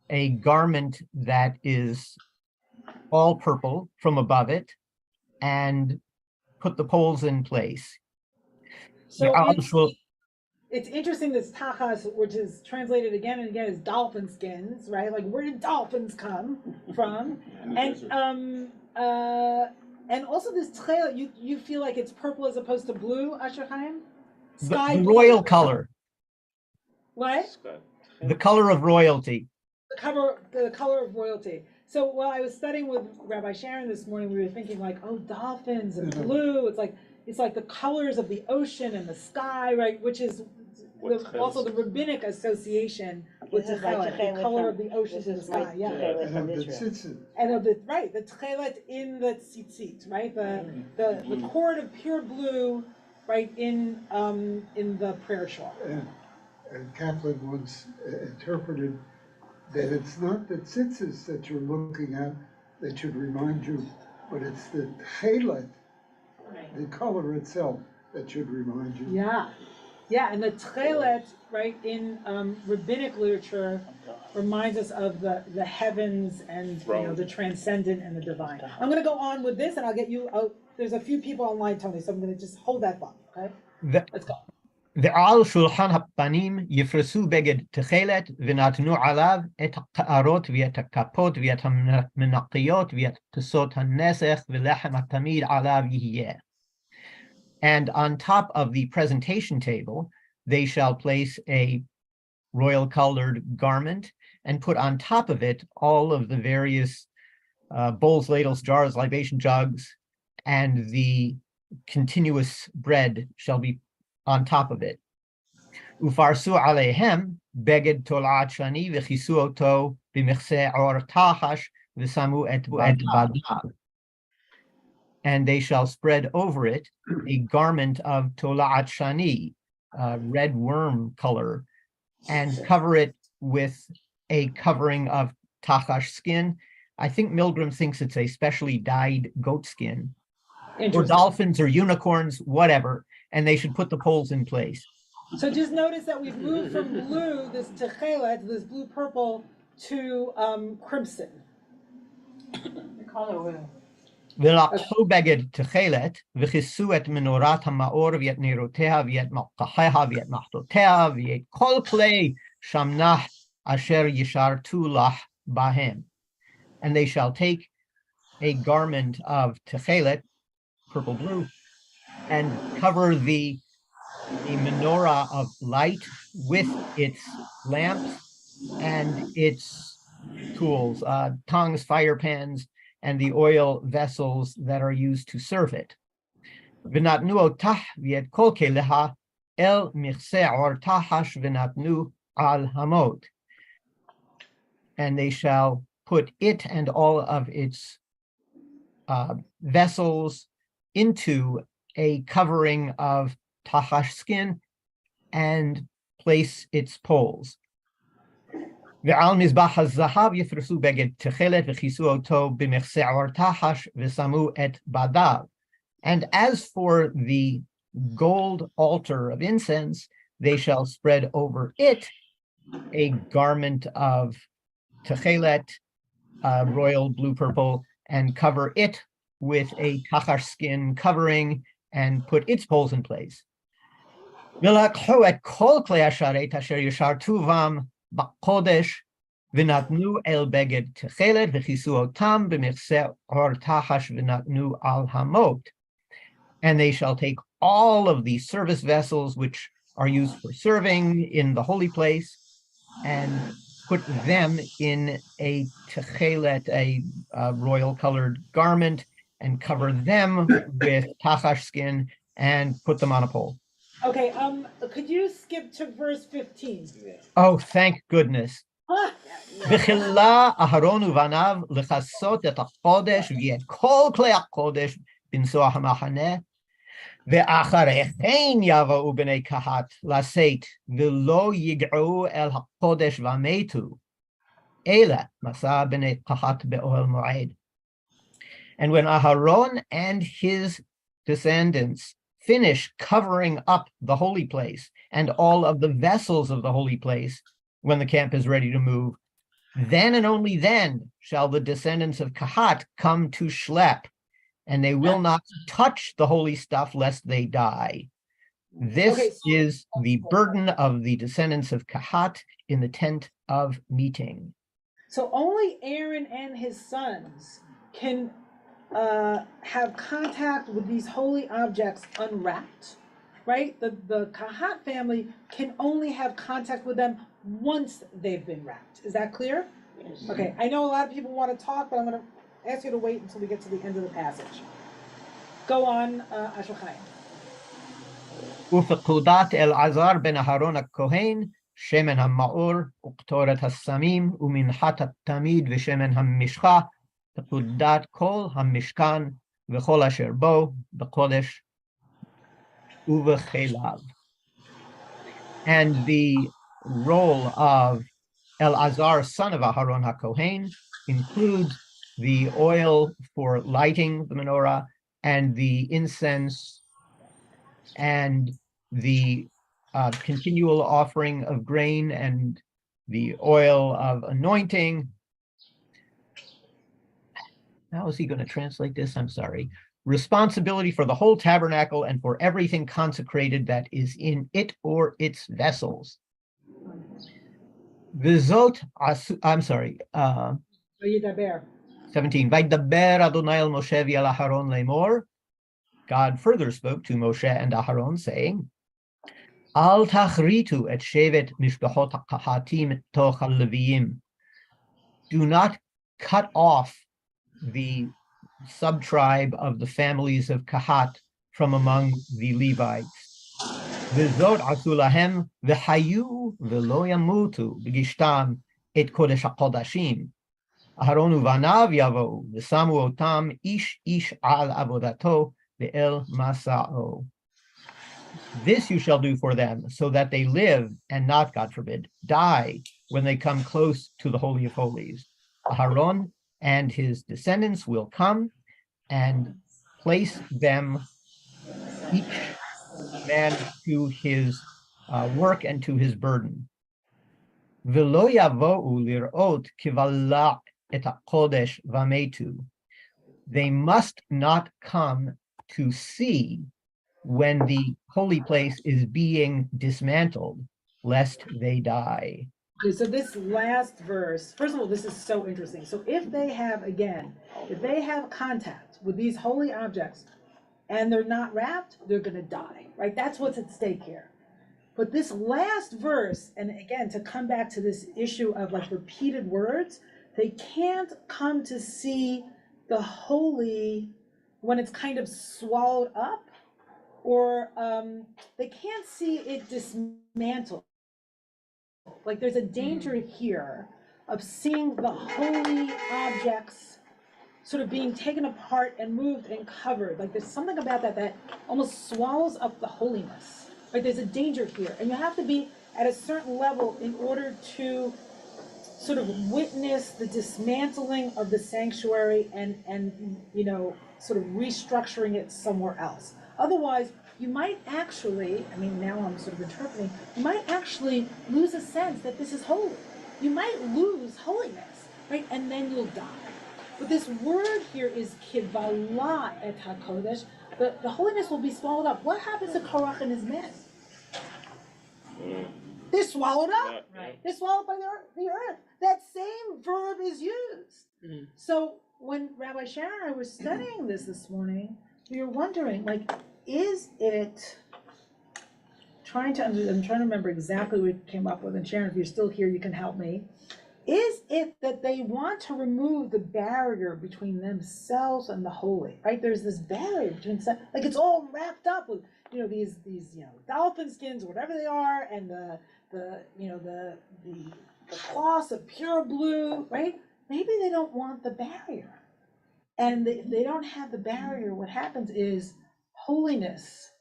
a garment that is all purple from above it, and put the poles in place. So it's interesting, this tachas, which is translated again and again as dolphin skins, right? Like, where did dolphins come from? And also this trail, you feel like it's purple as opposed to blue, Asher Chaim? The royal color. What? The color of royalty. The color of royalty. So while I was studying with Rabbi Sharon this morning, we were thinking like, oh, dolphins and blue. It's like the colors of the ocean and the sky, right? Which is also the rabbinic association with Techelet, the color of the ocean and the sky. Yeah. And of the tzitzit. And of the Techelet in the tzitzit, right? The cord of pure blue, right, in the prayer shawl. And Kaplan once interpreted that it's not the tzitzis that you're looking at that should remind you, but it's the chelet, the color itself, that should remind you. Yeah, and the tchelet, right, in rabbinic literature reminds us of the heavens and the transcendent and the divine. I'm going to go on with this, and I'll get you. There's a few people online, Tony, so I'm going to just hold that thought. Okay, let's go. ועל שולחן הפנים יפרסו בגד תכלת ונתנו עליו את הקערות ואת הכפות ואת המנקיות ואת כוסות הנסך ולחם התמיד עליו יהיה. And on top of the presentation table, they shall place a royal colored garment and put on top of it all of the various bowls, ladles, jars, libation jugs, and the continuous bread shall be on top of it. Ufarsu aleihem beged tol'at shani v'chisu oto b'mechse or tahash v'samu et badav. And they shall spread over it a garment of tola'at shani, red worm color, and cover it with a covering of tachash skin. I think Milgram thinks it's a specially dyed goat skin, or dolphins or unicorns, whatever, and they should put the poles in place. So just notice that we've moved from blue, this techelet, this blue-purple, to crimson. The color will. ולקחו בגד תכלת, וכיסו את מנורת המאור ואת נרותיה ואת מלקחיה ואת מחלותיה ואת כל כלי שמנח אשר ישרתו לך בהם. And they shall take a garment of techelet, purple blue, and cover the menorah of light with its lamps and its tools, tongues, fire pans, and the oil vessels that are used to serve it. ונתנו אותה ואת כל כליה אל מכסה עור תחש ונתנו על המות. And they shall put it and all of its vessels into a covering of tahash skin and place its poles. ועל מזבח הזהב יפרסו בגד תכלת וכיסו אותו במכסה עור תחש ושמו את בדיו. And as for the gold altar of incense, they shall spread over it a garment of techelet, royal blue-purple, and cover it with a tachash skin covering and put its poles in place. ולקחו את כל כלי השרת אשר ישרתו בם בקודש, ונתנו אל בגד תכלת וכיסו אותם במכסה עור תחש ונתנו על המות. And they shall take all of the service vessels which are used for serving in the holy place and put them in a techelet, a royal colored garment, and cover them with tachash skin and put them on a pole. Okay, could you skip to verse 15? Oh, thank goodness. וכילה אהרון ובניו לכסות את הקודש ואת כל כלי הקודש בנסוע המחנה, ואחרי כן יבואו בני קהת לשאת, ולא יגעו אל הקודש ומתו, אלא מסע בני קהת באוהל מועד. And when Aharon and his descendants finish covering up the holy place and all of the vessels of the holy place, when the camp is ready to move, then and only then shall the descendants of Kahat come to Shlep, and they will not touch the holy stuff lest they die. This is the burden of the descendants of Kahat in the tent of meeting. So only Aaron and his sons can have contact with these holy objects unwrapped, right? The Kahat family can only have contact with them once they've been wrapped. Is that clear? Yes. Okay, I know a lot of people want to talk, but I'm going to ask you to wait until we get to the end of the passage. Go on, Ashel Chaim. ופקודת אלעזר בן אהרון הכהן, שמן המאור וקטורת הסמים ומנחת התמיד ושמן המשחה, פקודת כל המשכן וכל אשר בו בקודש ובחיליו. And the role of Elazar, son of Aharon HaKohen, includes the oil for lighting the menorah and the incense and the continual offering of grain and the oil of anointing. How is he going to translate this? I'm sorry. Responsibility for the whole tabernacle and for everything consecrated that is in it or its vessels. Vizot, I'm sorry. 17. Vaydaber Adonai el Moshe v'el Aharon lemor. God further spoke to Moshe and Aharon, saying, Al tachritu et shevet mishpachot haKahatim toch haLeviyim. Do not cut off the subtribe of the families of Kahat from among the Levites. V'zot asu lahem v'hayu v'lo yamutu b'gishtam et kodesh hakodashim. Aharon uvanav yavo v'samu otam ish al avodato ve'el masa'o. This you shall do for them, so that they live and not, God forbid, die when they come close to the Holy of Holies. Aharon and his descendants will come and place them, each man to his work and to his burden. V'lo yavo'u lir'ot kivala et hakodesh v'metu. They must not come to see when the holy place is being dismantled, lest they die. Okay, so this last verse, first of all, this is so interesting. So if they have, again, if they have contact with these holy objects and they're not wrapped, they're gonna die, right? That's what's at stake here. But this last verse, and again, to come back to this issue of like repeated words, they can't come to see the holy when it's kind of swallowed up, or they can't see it dismantled. Like there's a danger here of seeing the holy objects sort of being taken apart and moved and covered. Like there's something about that that almost swallows up the holiness. Right? There's a danger here. And you have to be at a certain level in order to sort of witness the dismantling of the sanctuary and you know, sort of restructuring it somewhere else. Otherwise, you might actually, I mean, now I'm sort of interpreting, you might actually lose a sense that this is holy. You might lose holiness, right? And then you'll die. But this word here is kivala et hakodesh. The holiness will be swallowed up. What happens to Korach and his men? They're swallowed up. Right. They're swallowed by the earth. That same verb is used. So when Rabbi Sharon and I were studying this morning, we were wondering, like, is it I'm trying to remember exactly what we came up with, and Sharon, if you're still here, you can help me. Is it that they want to remove the barrier between themselves and the holy, right? There's this barrier between, like it's all wrapped up with, you know, these dolphin skins, or whatever they are, and the cloths of pure blue, right? Maybe they don't want the barrier. And they don't have the barrier. What happens is holiness,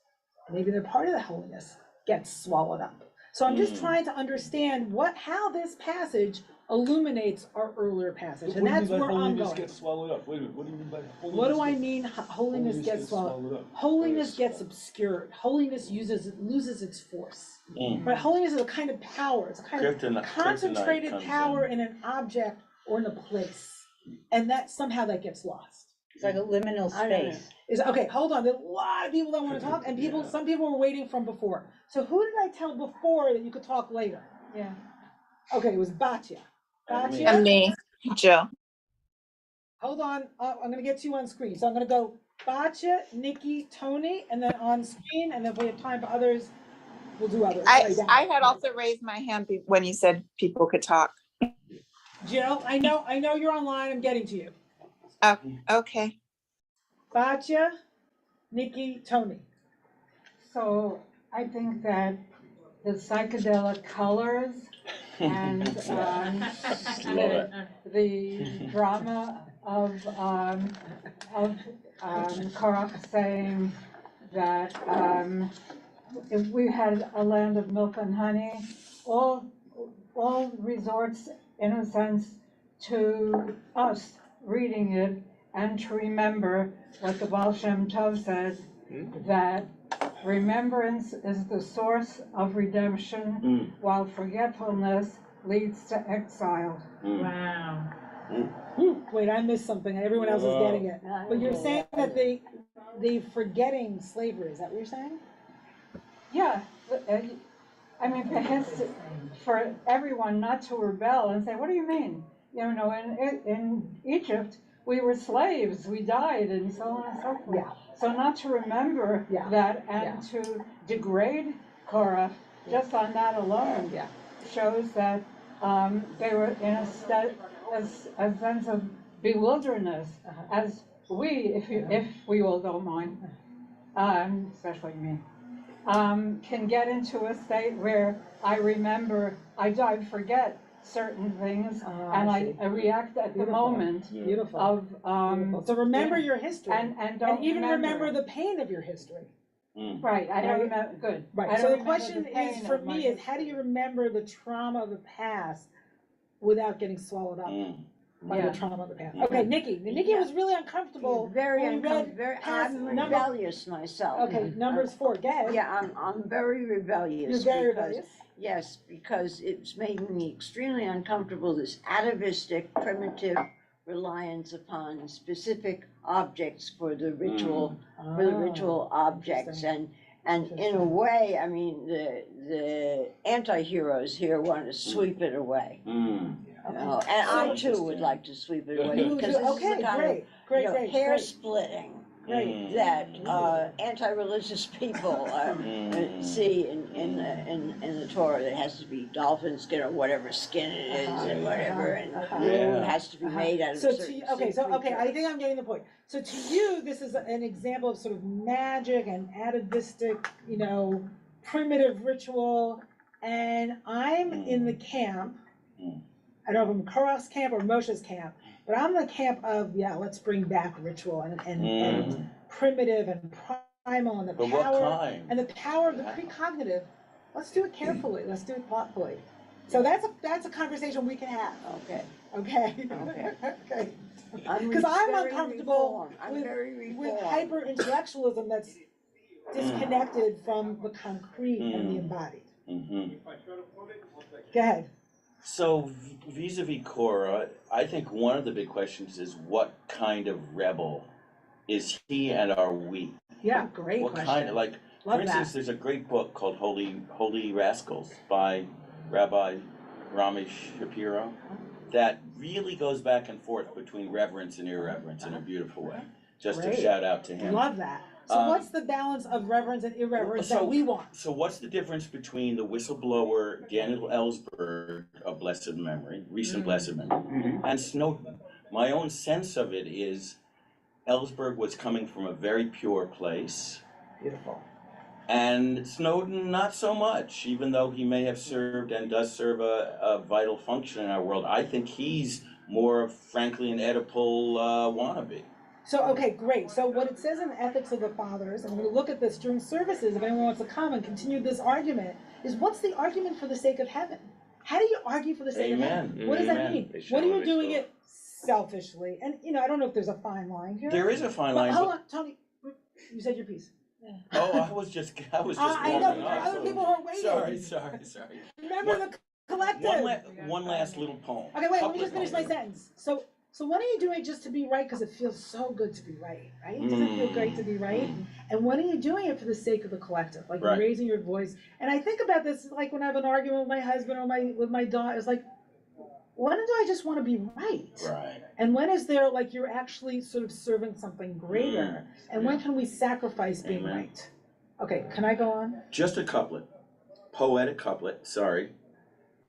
maybe they're part of the holiness, gets swallowed up. So I'm just trying to understand how this passage illuminates our earlier passage, and that's where I'm holiness going. gets swallowed up? Wait a minute, what do you mean by holiness? What do I mean? Holiness gets swallowed up. Holiness gets obscured. Holiness loses its force. Right? Holiness is a kind of power. It's a kind of concentrated power in an object or in a place, and that somehow that gets lost. It's like a liminal space. Okay, hold on. There's a lot of people that want to talk, and some people were waiting from before. So who did I tell before that you could talk later? Yeah. Okay, it was Batya. Batya? And me, Jill. Hold on, I'm gonna get to you on screen. So I'm gonna go Batya, Nikki, Tony, and then on screen, and then if we have time for others, we'll do others. I had also raised my hand when you said people could talk. Jill, I know you're online. I'm getting to you. Oh, okay. Batya, Nikki, Tony. So I think that the psychedelic colors and the drama of Korach saying that if we had a land of milk and honey, all resorts in a sense to us reading it and to remember what the Baal Shem Tov said, that remembrance is the source of redemption, while forgetfulness leads to exile. Wow. Wait, I missed something. Everyone else is getting it. But you're saying that they forgetting slavery. Is that what you're saying? Yeah, I mean, for everyone not to rebel and say, what do you mean? You know, in Egypt, we were slaves, we died, and so on and so forth. Yeah. So not to remember that and to degrade Korah just on that alone shows that they were in a sense of bewilderness, as we, if we all don't mind, especially me, can get into a state where I remember, I forget certain things, and I react at the moment of so remember your history, and don't even remember the pain of your history. Right, I don't remember. Good. Right. So the question is for me is, how do you remember the trauma of the past without getting swallowed up by the trauma of the past. Okay, Nikki. Nikki was really uncomfortable. Very when we read uncomfortable, very, past I'm number- rebellious myself. Okay, numbers 4, go ahead. Yeah, I'm very rebellious. You're very because- rebellious? Yes, because it's made me extremely uncomfortable, this atavistic, primitive reliance upon specific objects for the ritual, objects. And in a way, I mean, the anti-heroes here want to sweep it away. And I too would like to sweep it away, because this is the kind of hair splitting that anti-religious people see in the Torah. There has to be dolphin skin or whatever skin it is and whatever, and it has to be made out of So a certain okay, I think I'm getting the point. So to you, this is an example of sort of magic and atavistic, primitive ritual, and I'm in the camp. I don't know if I'm Korach's camp or Moshe's camp, but I'm in the camp of, let's bring back ritual and primitive and primal and the But what power kind? and the power of the precognitive. Let's do it carefully. Let's do it thoughtfully. So that's a conversation we can have. Okay. Okay. Because I'm uncomfortable with hyper intellectualism that's disconnected from the concrete and the embodied. Go ahead. So vis-a-vis Korah, I think one of the big questions is what kind of rebel is he and are we? Yeah, great What question. kind of, like, Love for instance, that. there's a great book called Holy Rascals by Rabbi Ramesh Shapiro that really goes back and forth between reverence and irreverence in a beautiful way. Just Great. a shout out to him. Love that. So what's the balance of reverence and irreverence that we want? So what's the difference between the whistleblower Daniel Ellsberg of blessed memory, recent blessed memory, and Snowden? My own sense of it is Ellsberg was coming from a very pure place. Beautiful. And Snowden, not so much, even though he may have served and does serve a vital function in our world. I think he's more, frankly, an Oedipal wannabe. So, okay, great. So what it says in the Ethics of the Fathers, and we're going to look at this during services if anyone wants to come and continue this argument, is what's the argument for the sake of heaven? How do you argue for the sake of heaven? What does that mean? When are you doing it selfishly? And, I don't know if there's a fine line here. There is a fine line. Hold on, Tony. You said your piece. Oh, I was just I know, warming but up. other people are waiting. Sorry. Remember the collective. One last little poem. Okay, wait, let me just finish my sentence. So when are you doing it just to be right? Because it feels so good to be right? Doesn't it feel great to be right? And when are you doing it for the sake of the collective? Like you're raising your voice. And I think about this like when I have an argument with my husband or with my daughter. It's like, when do I just want to be right? Right. And when is there like you're actually sort of serving something greater? And when can we sacrifice being right? Okay, can I go on? Just a couplet. Poetic couplet, sorry.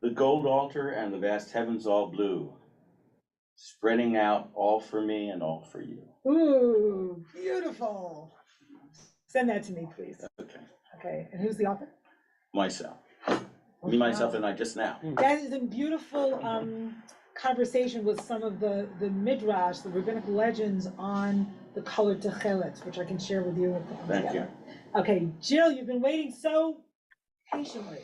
The gold altar and the vast heavens all blue, spreading out all for me and all for you. Ooh, beautiful. Send that to me, please. Okay. Okay, and who's the author? Myself. Me, myself, and I just now. That is a beautiful conversation with some of the midrash, the rabbinic legends on the color techelet, which I can share with you. Thank you. Okay, Jill, you've been waiting so patiently.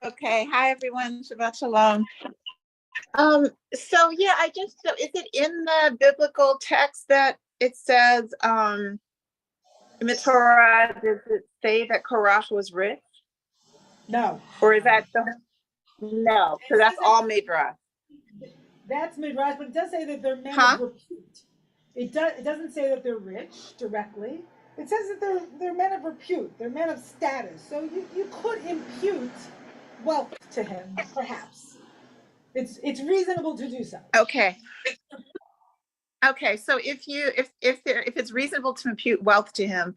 Okay, hi everyone, Shabbat Shalom. So is it in the biblical text that it says, in the Torah, does it say that Korach was rich? No. Or is that no, so that's all midrash. That's midrash, but it does say that they're men of repute. It doesn't say that they're rich directly. It says that they're men of repute, they're men of status. So you could impute wealth to him, perhaps. It's reasonable to do so. Okay. Okay, so if it's reasonable to impute wealth to him,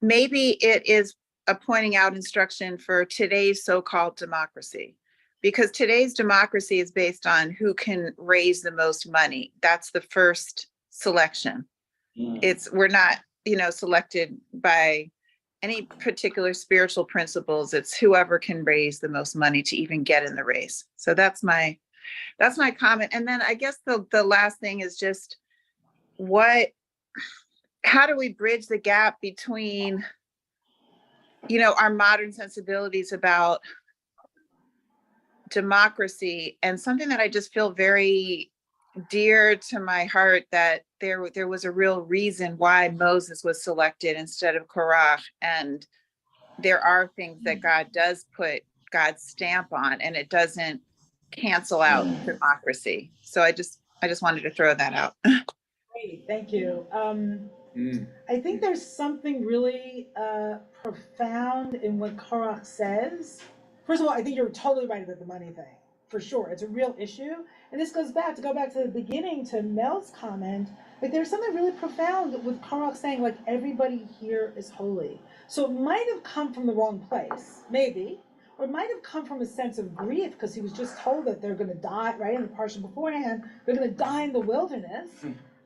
maybe it is a pointing out instruction for today's so-called democracy, because today's democracy is based on who can raise the most money. That's the first selection. We're not, selected by any particular spiritual principles. It's whoever can raise the most money to even get in the race. So that's my comment. And then I guess the last thing is just how do we bridge the gap between, our modern sensibilities about democracy, and something that I just feel very dear to my heart, that there was a real reason why Moses was selected instead of Korah. And there are things that God does put God's stamp on, and it doesn't cancel out democracy. So I just wanted to throw that out. Great, thank you. I think there's something really profound in what Korach says. First of all, I think you're totally right about the money thing, for sure. It's a real issue. And this goes back to the beginning, to Mel's comment. Like, there's something really profound with Korach saying, like, everybody here is holy. So it might have come from the wrong place, maybe, or it might have come from a sense of grief, because he was just told that they're going to die, right, in the parsha beforehand, they're going to die in the wilderness.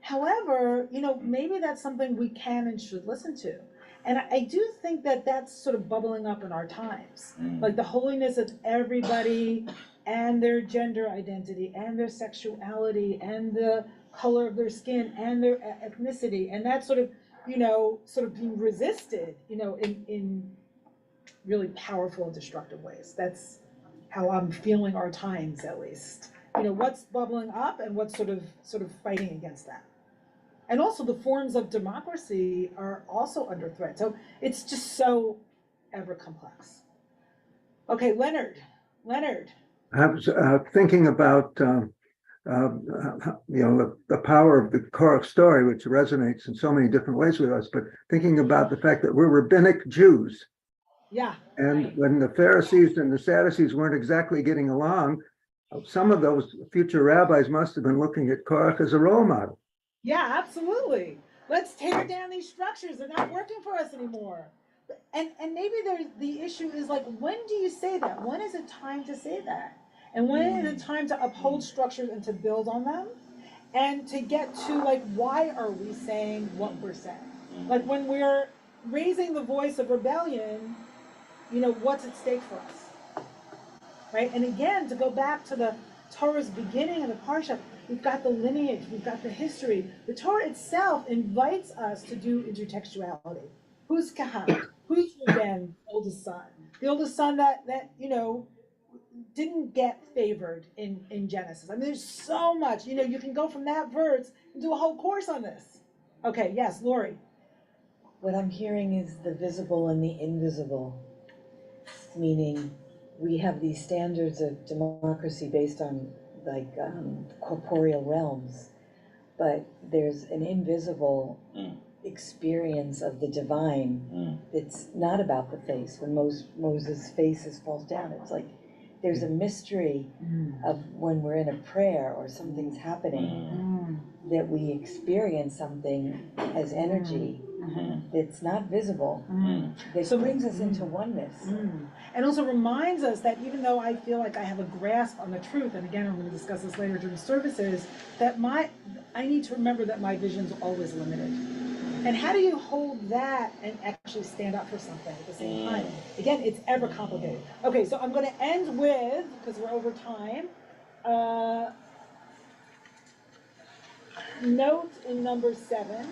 However, maybe that's something we can and should listen to. And I do think that that's sort of bubbling up in our times. Like the holiness of everybody and their gender identity and their sexuality and the color of their skin and their ethnicity. And that's sort of being resisted, in really powerful and destructive ways. That's how I'm feeling our times, at least. What's bubbling up and what's sort of fighting against that. And also the forms of democracy are also under threat. So it's just so ever complex. Okay, Leonard. I was thinking about the power of the Korach story, which resonates in so many different ways with us, but thinking about the fact that we're rabbinic Jews. Yeah. And when the Pharisees and the Sadducees weren't exactly getting along, some of those future rabbis must have been looking at Korach as a role model. Yeah, absolutely. Let's tear down these structures. They're not working for us anymore. And maybe the issue is, like, when do you say that? When is it time to say that? And when is it time to uphold structures and to build on them? And to get to, like, why are we saying what we're saying? Like, when we're raising the voice of rebellion, what's at stake for us? Right? And again, to go back to the Torah's beginning of the Parsha, we've got the lineage, we've got the history. The Torah itself invites us to do intertextuality. Who's Kahat? Who's Reuben, the oldest son? The oldest son that didn't get favored in Genesis. I mean, there's so much. You can go from that verse and do a whole course on this. Okay, yes, Lori. What I'm hearing is the visible and the invisible, meaning we have these standards of democracy based on corporeal realms, but there's an invisible experience of the divine that's not about the face. When Moses' face falls down, it's like there's a mystery of when we're in a prayer or something's happening, that we experience something as energy that's not visible, that brings us into oneness. And also reminds us that even though I feel like I have a grasp on the truth, and again, I'm going to discuss this later during services, that I need to remember that my vision's always limited. And how do you hold that and actually stand up for something at the same time? Again, it's ever complicated. Okay, so I'm going to end with, because we're over time, note in number 7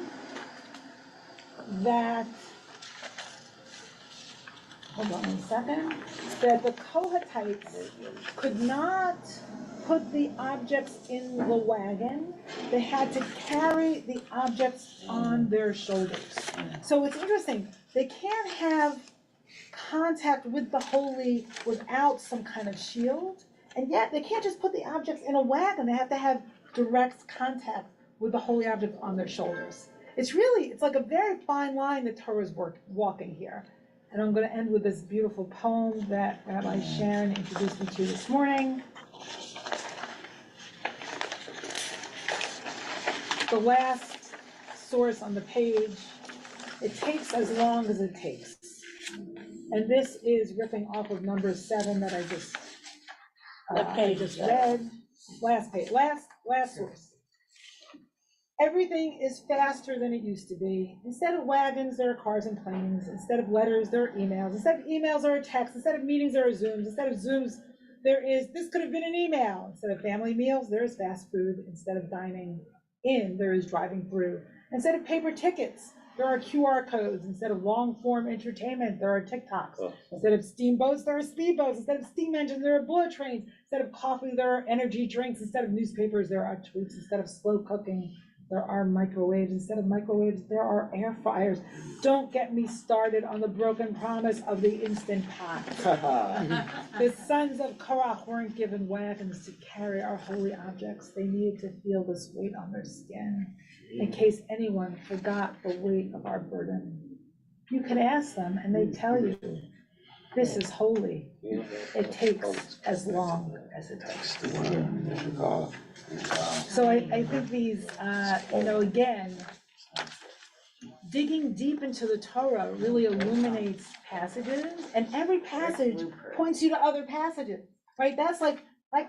that, hold on a second, that the Kohathites could not put the objects in the wagon. They had to carry the objects on their shoulders. So it's interesting, they can't have contact with the holy without some kind of shield, and yet they can't just put the objects in a wagon. They have to have direct contact with the holy object on their shoulders. It's like a very fine line that Torah is walking here. And I'm going to end with this beautiful poem that Rabbi Sharon introduced me to this morning. The last source on the page, it takes as long as it takes. And this is ripping off of number 7 that I just read. Last page, last source. Everything is faster than it used to be. Instead of wagons, there are cars and planes. Instead of letters, there are emails. Instead of emails, there are texts. Instead of meetings, there are Zooms. Instead of Zooms, this could have been an email. Instead of family meals, there is fast food. Instead of dining in, there is driving through. Instead of paper tickets, there are QR codes. Instead of long form entertainment, there are TikToks. Instead of steamboats, there are speedboats. Instead of steam engines, there are bullet trains. Instead of coffee, there are energy drinks. Instead of newspapers, there are tweets. Instead of slow cooking, there are microwaves. Instead of microwaves, there are air fryers. Don't get me started on the broken promise of the instant pot. The sons of Korach weren't given wagons to carry our holy objects. They needed to feel this weight on their skin, in case anyone forgot the weight of our burden. You can ask them, and they tell you, this is holy. It takes as long as it takes. So I think these, again, digging deep into the Torah really illuminates passages, and every passage points you to other passages, right? That's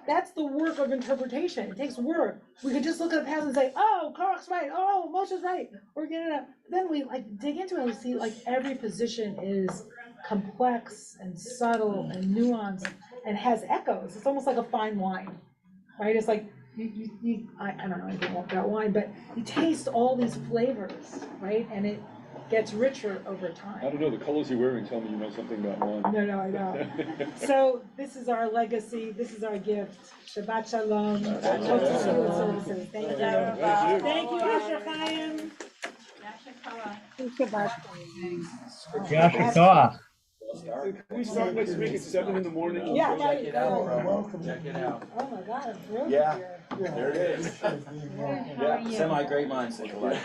that's the work of interpretation. It takes work. We could just look at a passage and say, oh, Korach's right, oh, Moshe's right. Then we dig into it and we see every position is complex and subtle and nuanced and has echoes. It's almost like a fine wine, right? It's like, I don't know anything about wine, but you taste all these flavors, right? And it gets richer over time. I don't know, the colors you're wearing tell me you know something about wine. No, I know. So this is our legacy, this is our gift. Shabbat shalom. Hope to see you at services. Thank you. Thank you, Asher Chaim. Yasher Koach. Can we start next week at 7 in the morning? Yeah, Check it out. Check it out. Oh my God, I'm thrilled. Yeah. Yeah. There it is. How are Yeah, you? semi-great minds think alike.